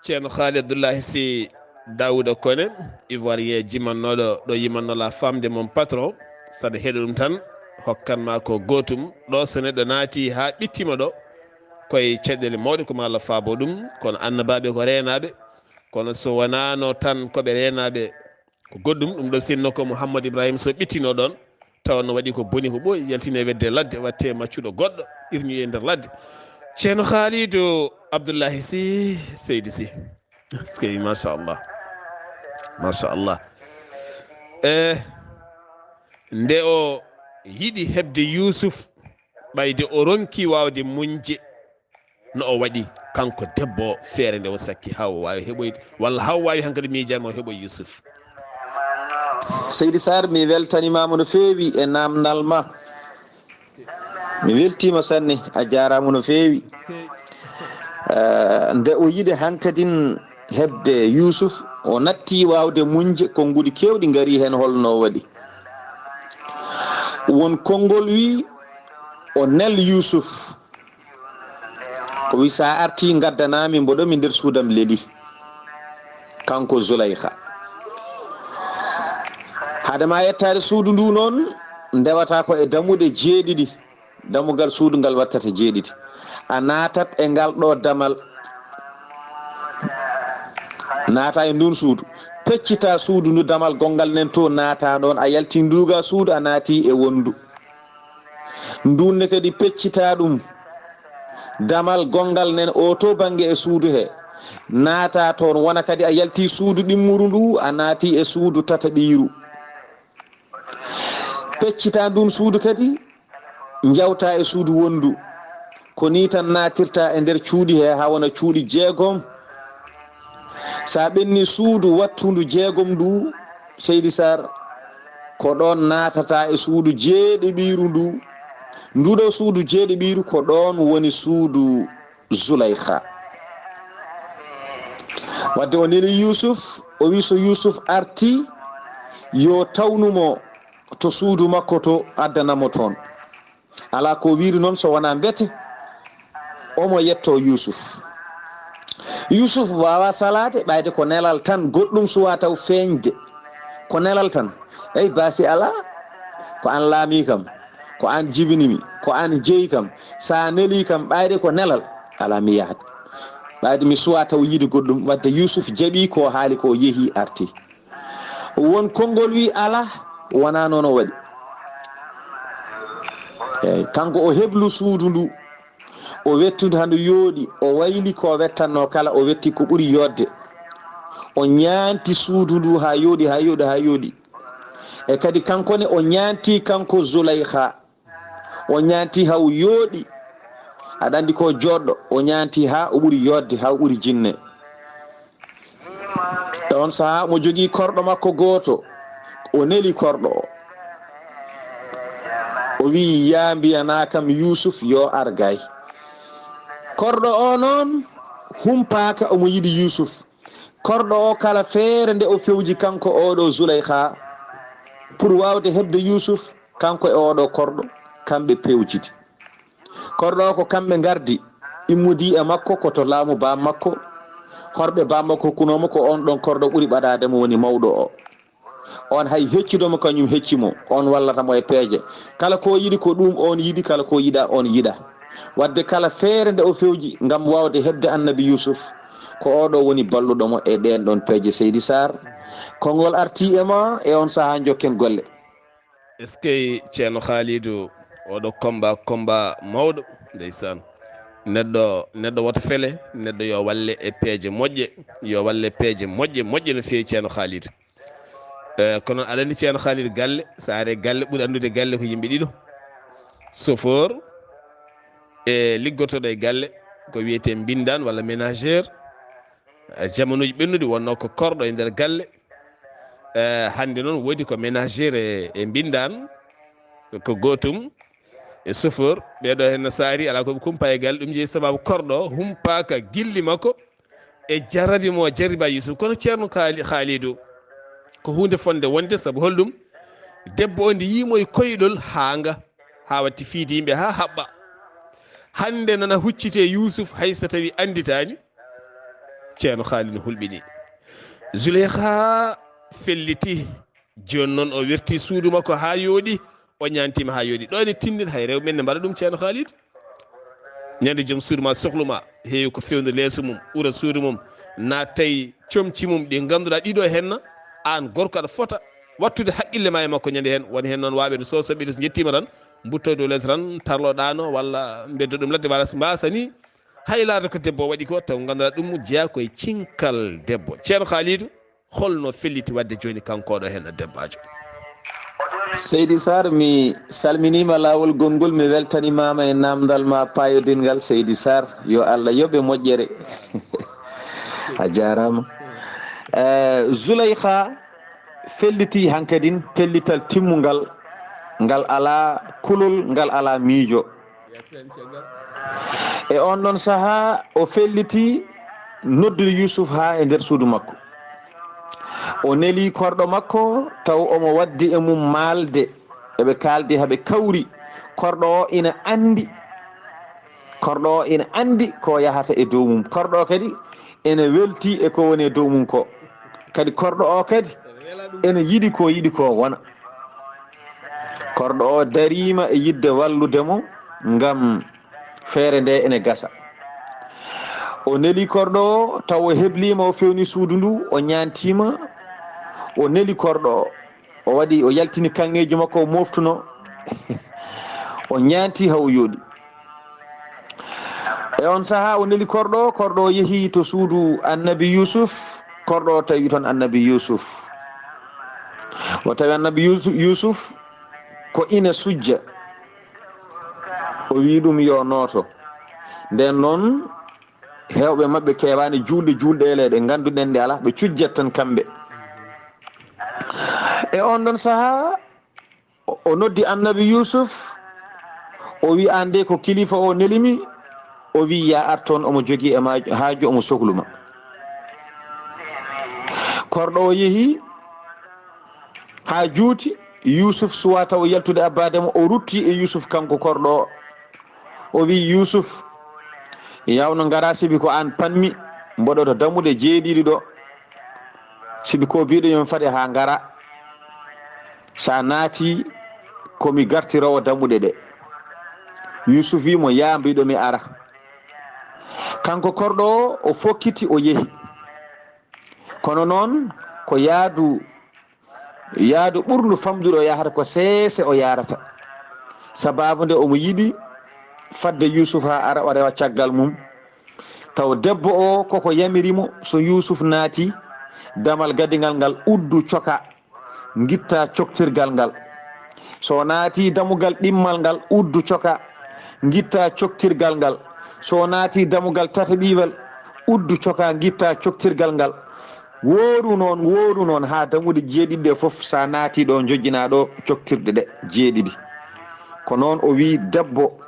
ceerno Haali Abdullahi Sy Dawouda Kone ivoirien jimannoɗo ɗo yimannola famde mon patron, saɗa heeɗo ɗum tan hokkanma ko gotum ɗo, so neɗɗo naati ha ɓittima ɗo koye caɗele mawɗe komo Allah faabo ɗum, kono annabaɓe ko renaɓe, kono so wonano tan koɓe renaɓe ko goɗɗum. Ɗum ɗo sinno ko Mouhamadou Ibrahima so ɓittino ɗon tawa no waɗi ko boni ko ɓooyi, yaltine wedde ladde, watte maccuɗo goɗɗo irñoye e nder ladde. ceerno Khalidou Abdullahi Sy Seydi Sy skey machallah machallah. Nde o yiɗi hebde Yusuf ɓayde o ronki wawde muñje no o waɗi kanko debbo feere nde o sakki haw wawi heɓoyde, walla haw wawi hankkadi miijanma o heɓoy Yusuf. Seydi Saar, mi weltanimama no feewi e namdal ma, mi weltima sanne, a jarama no feewi. Nde o yiɗi hankkadin hebde Yusuf, o natti wawde muñje, konguɗi kewɗi gaari hen holno waɗi. Won konngol wi o nel Yusuf, o wi sa arti gaddanami mboɗomi nder suudam leeli, kanko Zuleyha. Hadema yettade suudu ndu noon ndewata ko e damuɗe jeeɗiɗi, damugal suudu ngal wattata jeeɗiɗi. A natat e ngal ɗo damal, naata e ndun suudu, peccita suudu ndu, damal gongal nen to naata ɗon, a yalti nduga suudu, a naati e wondu ndunne kadi peccita ɗum, damal gongal nen o to banggue e suudu he, naata toon, wona kadi a yalti suudu ɗimmuru ndu, a naati e suudu tata ɓiiru, peccita ndun suudu kadi jawta e suudu wondu. Ko ni tan natirta e nder cuuɗi he ha wona cuuɗi jeegom. Sa ɓenni suudu wattudu jeegom ndu, Seydi Saar, ko ɗon natata e suudu jeeɗi ɓiiru ndu. Nduɗo suudu jeeɗi ɓiiru ko ɗon woni suudu Zuleyha. Wadde o neli Yusuf, o wi so Yusuf arti yo tawnumo to suudu makko to, addanamo toon. Ala ko wiiri noon so wona mbete omo yetto Yusuf. Yusuf wawa salade, ɓayde ko nelal tan, goɗɗum suwa taw feñde, ko nelal tan. Eyi baasi ala, ko an laami kam, ko an jibinimi, ko an jeeyi kam, sa neli kam ɓayde ko nelal, ala mi yahat, ɓayde mi suwa taw yiide goɗɗum. Wadde Yusuf jaɓi ko haali ko, yeehi arti. Won konngol wi ala, wona noon o waɗi. Eyi kanko o heblu suudu ndu, o wettude handu yooɗi, o wayli ko wettanno kala, o wetti ko ɓuri yodde, o ñaanti suudu ndu ha yooɗi ha yooɗi ha yooɗi. E kadi kankone o ñaanti, kanko Zuleyha o ñaanti haw yooɗi, aɗa andi ko joɗɗo, o ñaanti ha o ɓuri yodde, ha o ɓuri jinne. On saha mo jogui korɗo makko goto, o neli korɗo o wi ya mbiyana kam Yusuf yo argay. Korɗo o noon humpaka omo yiɗi Yusuf. Korɗo o kala feere nde o fewji kanko oɗo Zuleyha pour wawde hebde Yusuf, kanko e oɗo korɗo kamɓe pewjidi. Korɗo o ko kamɓe gardi immudi e makko koto laamu bam makko, horɓe bam makko kunoma ko on ɗon korɗo ɓuuri ɓaɗademo woni mawɗo o. On hay heccidomo kañum heccimo, on wallatamo e peeje. Kala ko yiɗi ko ɗum on yiɗi, kala ko yiɗa on yiɗa. Wadde kala feere nde o fewji ngam wawde hebde annabi Yusuf, ko oɗo woni balluɗomo e ɗen ɗon peeje. Seydi Saar, konngol arti e ma e on saha jokken golle. est ce que ceerno Khalidou oɗo combat mawɗo ndeysan neɗɗo wota fele neɗɗo yo walle e peeje moƴƴe yo walle peeje moƴƴe no feewi ceerno Khalid kono aɗa andi ceerno Khalid galle sa are galle ɓuuri andude galle ko yimɓe ɗiɗo chauffeur e liggotoɗo e galle ko wiyete mbindan walla ménagère jamanuji ɓennude wonno ko korɗo e nder galle hande noon woodi ko ménagére e mbindan ko gotum e chauffeur ɓeɗo hen saari ala koɓe kumpa e galle ɗum jeeyi sababu korɗo humpaka gilli makko e jarabi mo jariba Yusuf kono ceerno Khalidou ko hunde fonde wonde saabu holɗum debbo o nde yimo e koyɗol haanga ha watti fiide yimɓe ha haɓɓa hande nana huccite Yusuf hayso tawi anditani ceerno Khalidou hulɓini Zuleyha felliti joni noon o werti suudu makko ha yooɗi o ñantima ha yooɗi ɗo ene tindin hay rewɓe men ne mbaɗa ɗum ceerno Khalid ñande joom suudu ma sohluma heewi ko fewde leeso mum ɓuura suudu mum nattay comci mum ɗi ganduɗa ɗiɗo henna an gorko aɗa fota wattude haqqille ma e makko ñande hen woni hen noon waɓe no sosoɓe so jettima tan butto dow leeso tan tarloɗano walla beddo ɗum ladde walla mbasani hay laata ko debbo waɗi ko taw ganduɗa ɗum jeeya koye cinkal debbo ceerno Khalidou holno felliti wadde joni kankoɗo hen debbajo Seydi Saar mi salminima lawol gongol mi weltanimama e namdal ma payodingal Seydi Saar yo Allah yoɓe moƴƴere a jarama Zuleyha felliti hankadin pellital timmugal ngal ala kulol ngal ala miijo e on ɗon saaha o felliti noddude Yusuf ha e nder suudu makko o neli korɗo makko taw omo waddi e mum maalde eɓe kaldi haɓe kawri korɗo o ina andi ko yahata e dow mum korɗo o kadi ene welti e ko woni e dow mum ko kadi korɗo o kadi ene yiɗi ko wona korɗo o darima e yidde walludemo ngam feere nde ene gasa o neli korɗo o taw o heblima o fewni suudu ndu o ñantima o neli korɗo o waɗi o yaltini kanŋeji makko o moftuno o ñanti haw yooɗi e on saaha o neli korɗo o yeehi to suudu annabi Yusuf korɗo o tawi toon annabi Yusuf o tawi annabi Yusuf ko ina sujja o wi ɗum yo nooto nden noon hewɓe mabɓe kewani julɗele ɗe ganduɗen ɗe ala ɓe cujjat tan kamɓe e on ɗon saaha o noddi annabi Yusuf o wi an de ko kilifa o nelimi o wi ya ar toon omo jogui e haaju omo sohluma korɗo o yeehi ha juuti Yusuf suwa taw yaltude abbademo o rutti e Yusuf kanko korɗo o wi Yusuf yawno ngara sibi ko an panmi mboɗoto dammuɗe jeeɗiɗi ɗo sibi ko biɗo yomi faade ha ngara sa naati komi gartirowo dammuɗe ɗe Yusuf wi mo ya mbiɗo mi ara kanko korɗo o fokkiti o yeehi kono noon ko yaadu ɓurdu famdude o yahata ko seese o yarata sababu nde omo yiɗi fadde Yusuf ha ara o rewa caggal mum taw debbo o koko yamirimo so Yusuf naati damal gadigal ngal uddu coka gitta coktirgal ngal so naati damugal ɗimmal ngal uddu coka gitta coktirgal ngal so naati damugal tataɓiwal uddu coka gitta coktirgal ngal wooru noon ha damude jeeɗiɗi foof sa naati ɗo jojjina ɗo coktirɗe ɗe jeeɗiɗi ko noon o wi debbo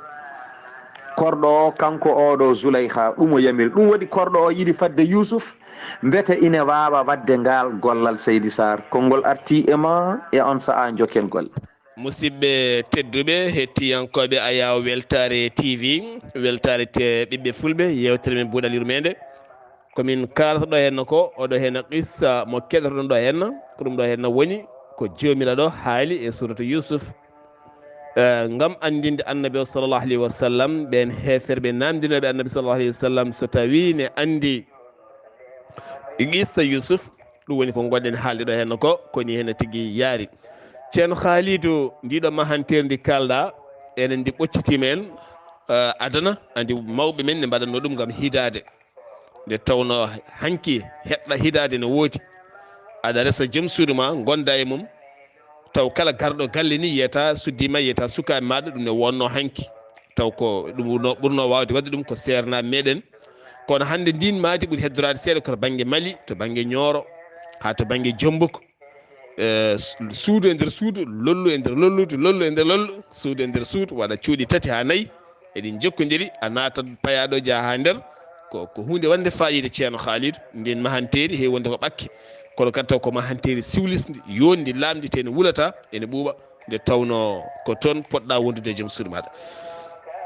korɗo o kanko oɗo Zuleyha ɗum o yamiri ɗum waɗi korɗo o yiɗi fadde Yusuf mbete ina wawa wadde ngal gollal Seydi Saar konngol arti e ma e on saaha jokken golle musidɓe tedduɓe hettiyankoɓe Ayaw Weltare TV weltare ɓiɓɓe fulɓe yewtere men buuɗal yurmeende komin kalata ɗo henna ko oɗo henna qissa mo keɗotoɗon ɗo henna ko ɗum ɗo henna woni ko jomiraɗo haali e suratu Yusuf ngam andinde annabi o sallllahu alayhi wa sallam ɓen heferɓe namdinoɓe annabi sallllahu alayhi wa sallam so tawi ne andi qissa Yusuf ɗum woni ko gonɗen haalde ɗo henna ko koni henna tigui yaari ceerno Khalidou ndiɗo mahantere ndi kalɗa enen ndi ɓoccitima en adana andi mawɓe men ne mbaɗatno ɗum gam hidade nde tawno hanki heɗɗa hidade ne woodi aɗa resa joom suudu ma gonda e mum taw kala garɗo galle ni yiyata suddima yiyata sukaɓe maɗa ɗum ne wonno hanki taw ko ɗum ɓurno wawde wadde ɗum ko sernaɓe meɗen kono hande ndin maadi ɓuuri heddorade seeɗa koto banggue Mali to banggue Nioro ha to banggue Diombouk suudu e nder suudu lollu e nder lollude lollu e nder lollu suudu e nder suudu waɗa cuuɗi 3 ha 4 eɗin jokkodiri a natat payaɗo jaaha ha nder ko hunde wande fayida ceerno Khalidou ndin mahanteri heewi wonde ko ɓakke kono kadi taw ko mahanteri siwlisdi yondi lamdi te ne wulata ene ɓuuɓa nde tawno ko toon poɗɗa wondude e joom suudu maɗa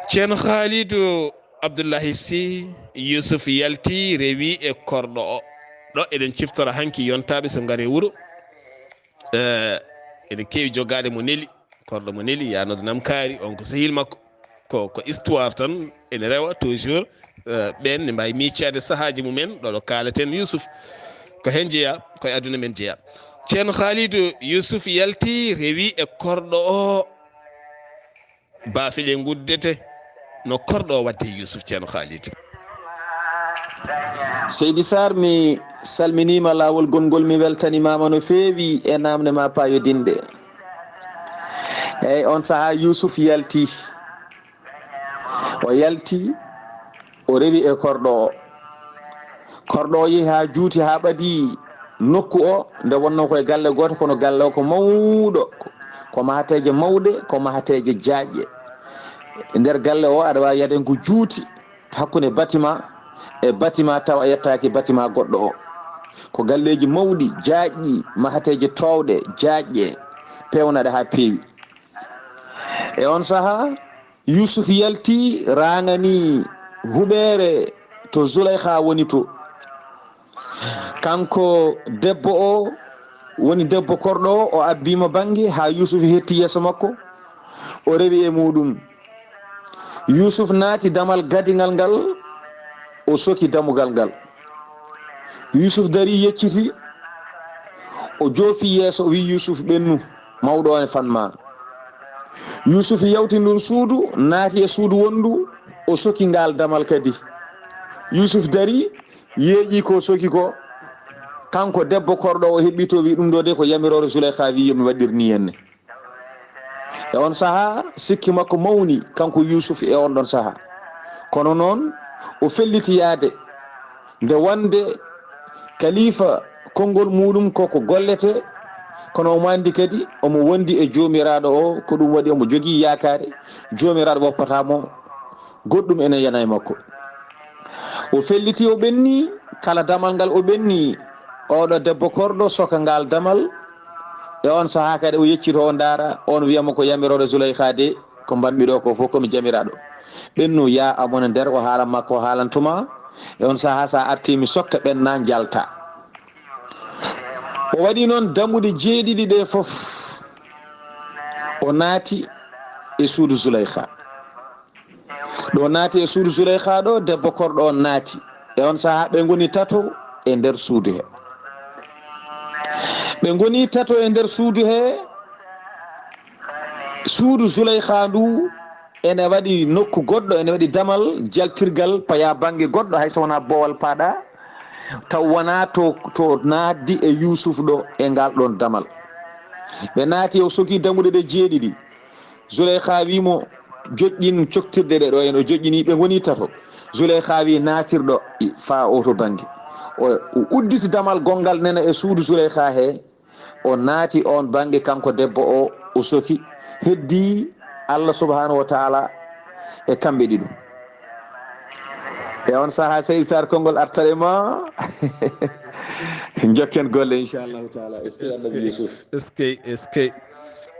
ceerno Khalidou Abdullahi Sy Yousuf yalti rewi e korɗo o ɗo eɗen ciftora hanki yontaɓe so gaare wuuro ene kewi jogade mo neeli korɗo mo neeli yanode namkaari on ko sehil makko ko histoire tan ene rewa toujours ɓen ne mbawi miccade sahaji mumen ɗoɗo kalaten Yousuf ko hen jeeya koye aduna men jeeya ceerno Khalidou Yousuf yalti rewi e korɗo o baafile guddete no korɗo o wadde Yousuf ceerno Khalidou Seydi Saar mi salminima lawol gongol mi weltanimama no feewi e namde ma payodinde eyyi on saaha Yousuf yalti o yalti o rewi e korɗo o yeehi ha juuti ha ɓaadi nokku o nde wonno koye galle goto kono galle o ko mawɗo ko mahateje mawɗe ko mahateje jaajƴe e nder galle o aɗa wawi yaden ko juuti hakkude bâtiment e bâtiment taw a yettaki bâtiment goɗɗo o ko galleji mawɗi jaajƴi mahateje towɗe jaajƴe pewnaɗe ha peewi e on saaha Yousuf yalti rangani huɓere to Zulaykha woni to kanko debbo o woni debbo korɗo o abbima banggue ha Yousuf hetti yeeso makko o rewi e muɗum Yousuf naati damal gadigal ngal o soki damugal ngal Yousuf dari yecciti o joofi yeeso wi Yousuf ɓennu mawɗo one fanma Yousuf yawti ndun suudu naati e suudu wondu o soki ngal damal kadi Yousuf dari yeeƴi ko soki ko kanko debbo korɗo o heɓɓito wi ɗum ɗo de ko yamirore Zulaykha wi yomi waɗirni henne e on saaha sikki makko mawni kanko Yousuf e on ɗon saaha kono noon o felliti yaade nde wonde kalifa konngol muɗum koko gollete kono omo andi kadi omo wondi e jomiraɗo o ko ɗum waɗi omo jogui yakare jomiraɗo woppatamo goɗɗum ene yana e makko o felliti o ɓenni kala damal ngal o ɓenni oɗo debbo korɗo soka ngal damal e on saaha kadi o yeccito o ndaara on wiyama ko yamirore Zulaykha de ko mbanmi ɗo ko fof komi jamiraɗo ɓennu ya amone nder o haala makko o haalantuma e on saaha sa arti mi sokka ɓenna jalta o waɗi noon dammuɗe 7 ɗe fof o naati e suudu Zulaykha ɗo naati e suudu Zulaykha ɗo debbo korɗo on naati e on saaha ɓe goni tato e nder suudu he ɓe goni tato e nder suudu he suudu Zulaykha ndu ene waɗi nokku goɗɗo ene waɗi damal jaltirgal paya banggue goɗɗo hayso wona boowal paaɗa taw wona to naatdi e Yousuf ɗo e ngal ɗon damal ɓe naati o soki dammuɗe ɗe 7 Zulaykha wimo joƴƴin coktirɗe ɗe ɗo en o joƴƴini ɓe goni tato Zulaykha wi natirɗo fa o to banggue o udditi damal gongal nena e suudu Zulaykha he o naati on banggue kanko debbo o soki heddi Allah subhanahu wa ta'ala e kamɓe ɗiɗo e on saaha Seydi Saar konngol artare ma jokken golle inchallahu taala annabi Yousuf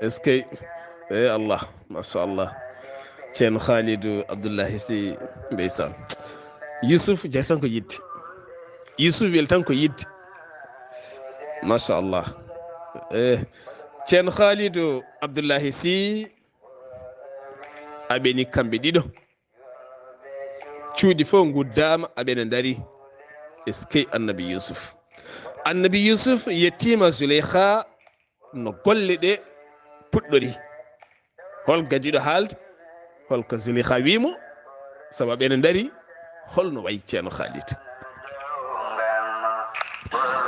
eskey e Allah machallah ceerno Khalidou Abdullahi Sy ndeysan Yousuf jeeyi tan ko yidde Yousuf weli tan ko yidde machallah ceerno Khalidou Abdullahi Sy aɓeni kamɓe ɗiɗo cuuɗi fof guddama aɓene daari eskey annabi Yousuf yettima Zulaykha no golle ɗe puɗɗori hol gadiɗo haalde holko Zuleyha wimo sababu ene dari holno wayi ceerno Khalid.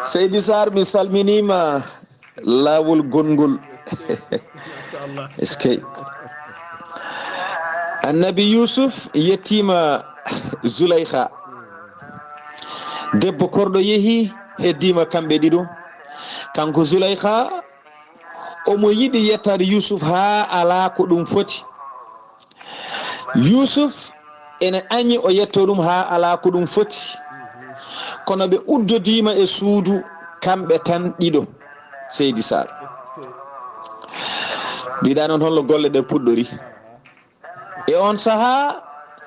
Seydi Saar mi salminima laawol gongol est-ce que annabi Yusuf yettima Zuleyha debbo korɗo yeehi heddima kamɓe ɗiɗo kanko Zuleyha omo yiɗi yettade Yusuf ha ala ko ɗum foti. Yusuf ene añi o yetto ɗum ha ala ko ɗum foti kono ɓe uddodima e suudu kamɓe tan ɗiɗo. Seydi Saar mbiɗa noon holno golle ɗe puɗɗori. E on saaha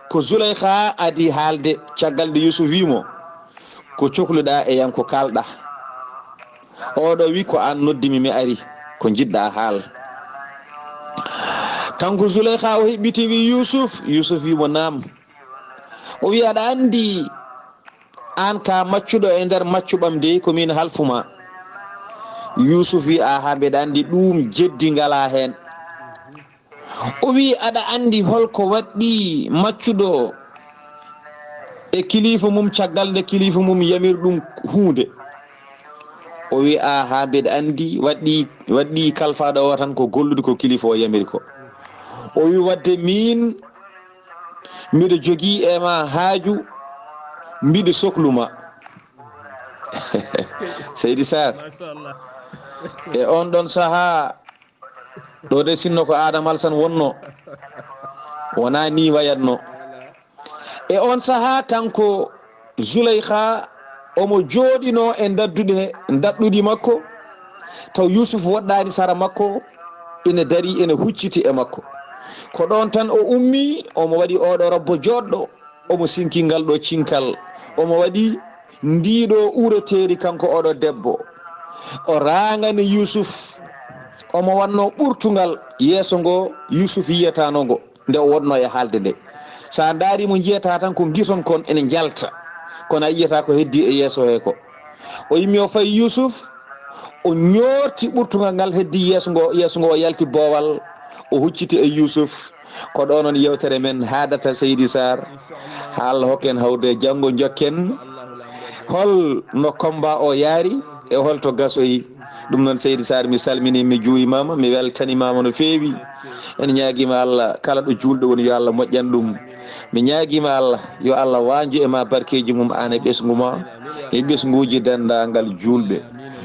ko Zuleyha adi haalde caggal nde Yusuf wimo ko cohluɗa e yam ko kalɗa. Oɗo wi ko an noddimi mi ari ko jiɗɗa haal. Kanko Zuleyha o heɓɓiti wi Yusuf. Yusuf wimo nam. O wi aɗa andi an ka maccuɗo e nder maccuɓam de komin halfuma. Yusuf wi aha mbeɗa andi ɗum jeddi ngala hen. O wi aɗa andi holko waɗɗi maccuɗo e kilifa mum caggal nde kilifa mum yamir ɗum hunde. O wi aha mbeɗa andi waɗɗi kalfaɗo o tan ko gollude ko kilifa o yamiri ko. O wi wadde min mbiɗo jogui e ma haaju mbiɗo sohluma. Seydi Saar e on ɗon saaha ɗo de sinno ko Adama Alassane wonno wona ni wayatno. E on saaha kanko Zuleyha omo jooɗino e dadɗuɗi makko taw Yusuf woɗɗani sara makko ene dari ene hucciti e makko. Ko ɗon tan o ummi omo waɗi oɗo robbo joɗɗo omo sinki ngal ɗo cinkal omo waɗi ndiɗo ureteri kanko oɗo debbo o rangani Yusuf omo wanno ɓurtugal yeeso ngo Yusuf yiyatano ngo nde o wonno e haalde nde. Sa daari mo jiyata tan ko giton kon ene jalta kono a yiyata ko heddi e yeeso he ko. O yimmi o fayi Yusuf o ñoorti ɓurtugal ngal heddi yeeso ngo o yalti boowal o hucciti e Yusuf. Ko ɗo noon yewtere men haadata Seydi Saar ha Allah hokken hawde janngo jokken hol no combat o yaari e holto gasoyi. Ɗum noon Seydi Saar mi salmini mi juurimama mi weltanimama no feewi. En ñaaguima Allah kala ɗo julɗo woni yo Allah moƴƴan ɗum. Mi ñaaguima Allah yo Allah wanju e ma barkeji mum an e ɓesgu ma e ɓesguji dendagal julɓe.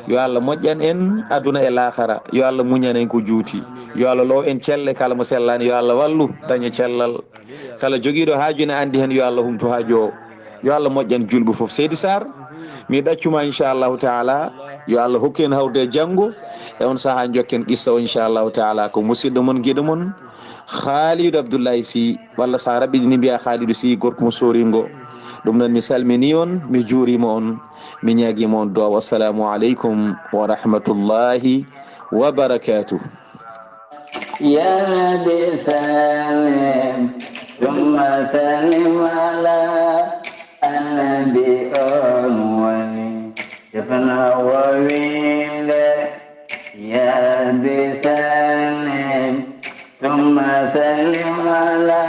Yo Allah moƴƴan en aduna e lahara. Yo Allah muñan en ko juuti. Yo Allah low en celle kala mo sellani yo Allah wallu daña cellal. Kala joguiɗo haaju ne andi hen yo Allah humto haaju o. Yo Allah moƴƴan julɓe foof. Seydi Saar mi ɗaccuma inchallahu taala yo Allah hokku en hawde janggo e on saaha jokken qissa o inchallahu taala ko musidɗo mon guiɗo mon Khalidou Abdullahi Sy walla sa raɓɓiɗini mbiya Khalidou Sy gorko mo soringo. ɗum noon mi salmini on mi juurima on mi ñaaguima on duwaw. Assalamu aleykum wa rahmatullahi wa barakatuh. يا ربي سلم ثم سلم على النبي أموالي يفنى وويل. يا ربي سلم ثم سلم على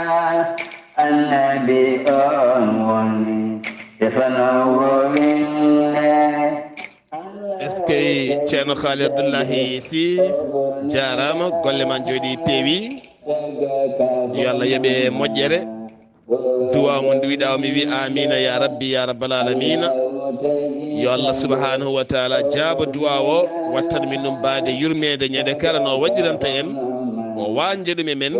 النبي أموالي يفنى وويل. est ce que ceerno Khalid Abdullahi Sy jarama golle ma jooɗi peewi. Yo Allah yoɓe moƴƴere duwa mo nduwiɗa mi wi amina ya rabbi ya rabbal alamina. Yo Allah subhanahu wa taala jaaba duwa o wattan min ɗum baade yurmede ñande kala no waɗiranta en o wanje ɗum e men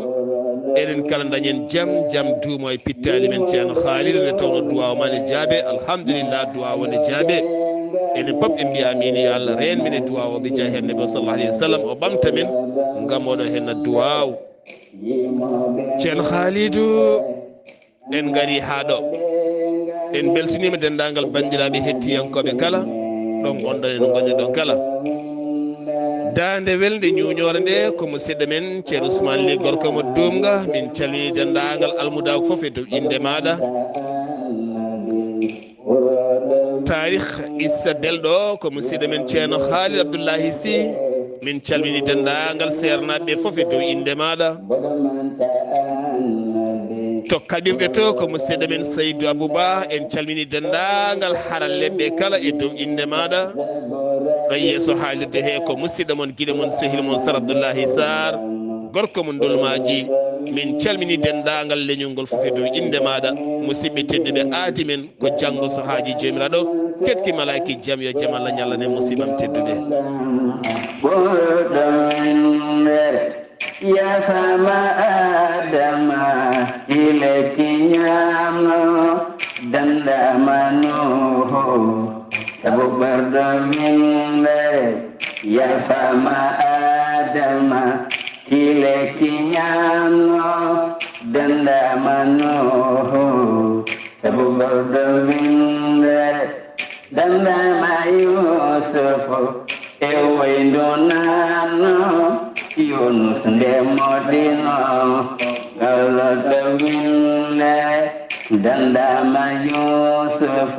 eɗen kala dañen jam duumo e pittali men ceerno Khalid nde tawno duwa o mane jaabe. Alhamdulillah duwa o ne jaabe enen pop en mbiya amin yo Allah reen men e duwa o ɓe jaa hen nabi sallallahu alayhi wa sallam o ɓamta men ngam oɗo henna duwaw. ceerno Khalidou en gari ha ɗo en beltinima dendagal bandiraɓe hettiyankoɓe kala ɗon gonɗon en gonɗen ɗon kala. dande welde ñuñore nde ko musidɗo men ceerno Ousmane Ly gorko mo dumga. Min calmini dendagal almudago foof e dow inde maɗa. tarikh issa belɗo ko musidɗo men ceerno Khalid Abdullahi Sy. Min calmini dendagal sernaɓe foof e dow inde maɗa. to kaɗimɓe to ko musidɗo men Seydou Abouba en calmini dendagal haralleɓe kala e dow inde maɗa ɗo yeeso haalirde he ko musidɗo mon guiɗo mon sehil mon Sar Abdullahi Saar gorko mon dolmaji min calmini dendagal leñol ngol fof e dow inde maɗa musidɓe tedduɓe aadi men ko janggo so haaji jomiraɗo ketki malaki jaam yo jaam Allah ñallane musibam tedduɓe ya fama adama ile kinyamo danda manuho sabu bardo minre ya fama adama ile kinyamo danda manuho sabu bardo minre danda ma Yusufu ewe ndonano Yunus ndemodino galata winne danda ma Yusuf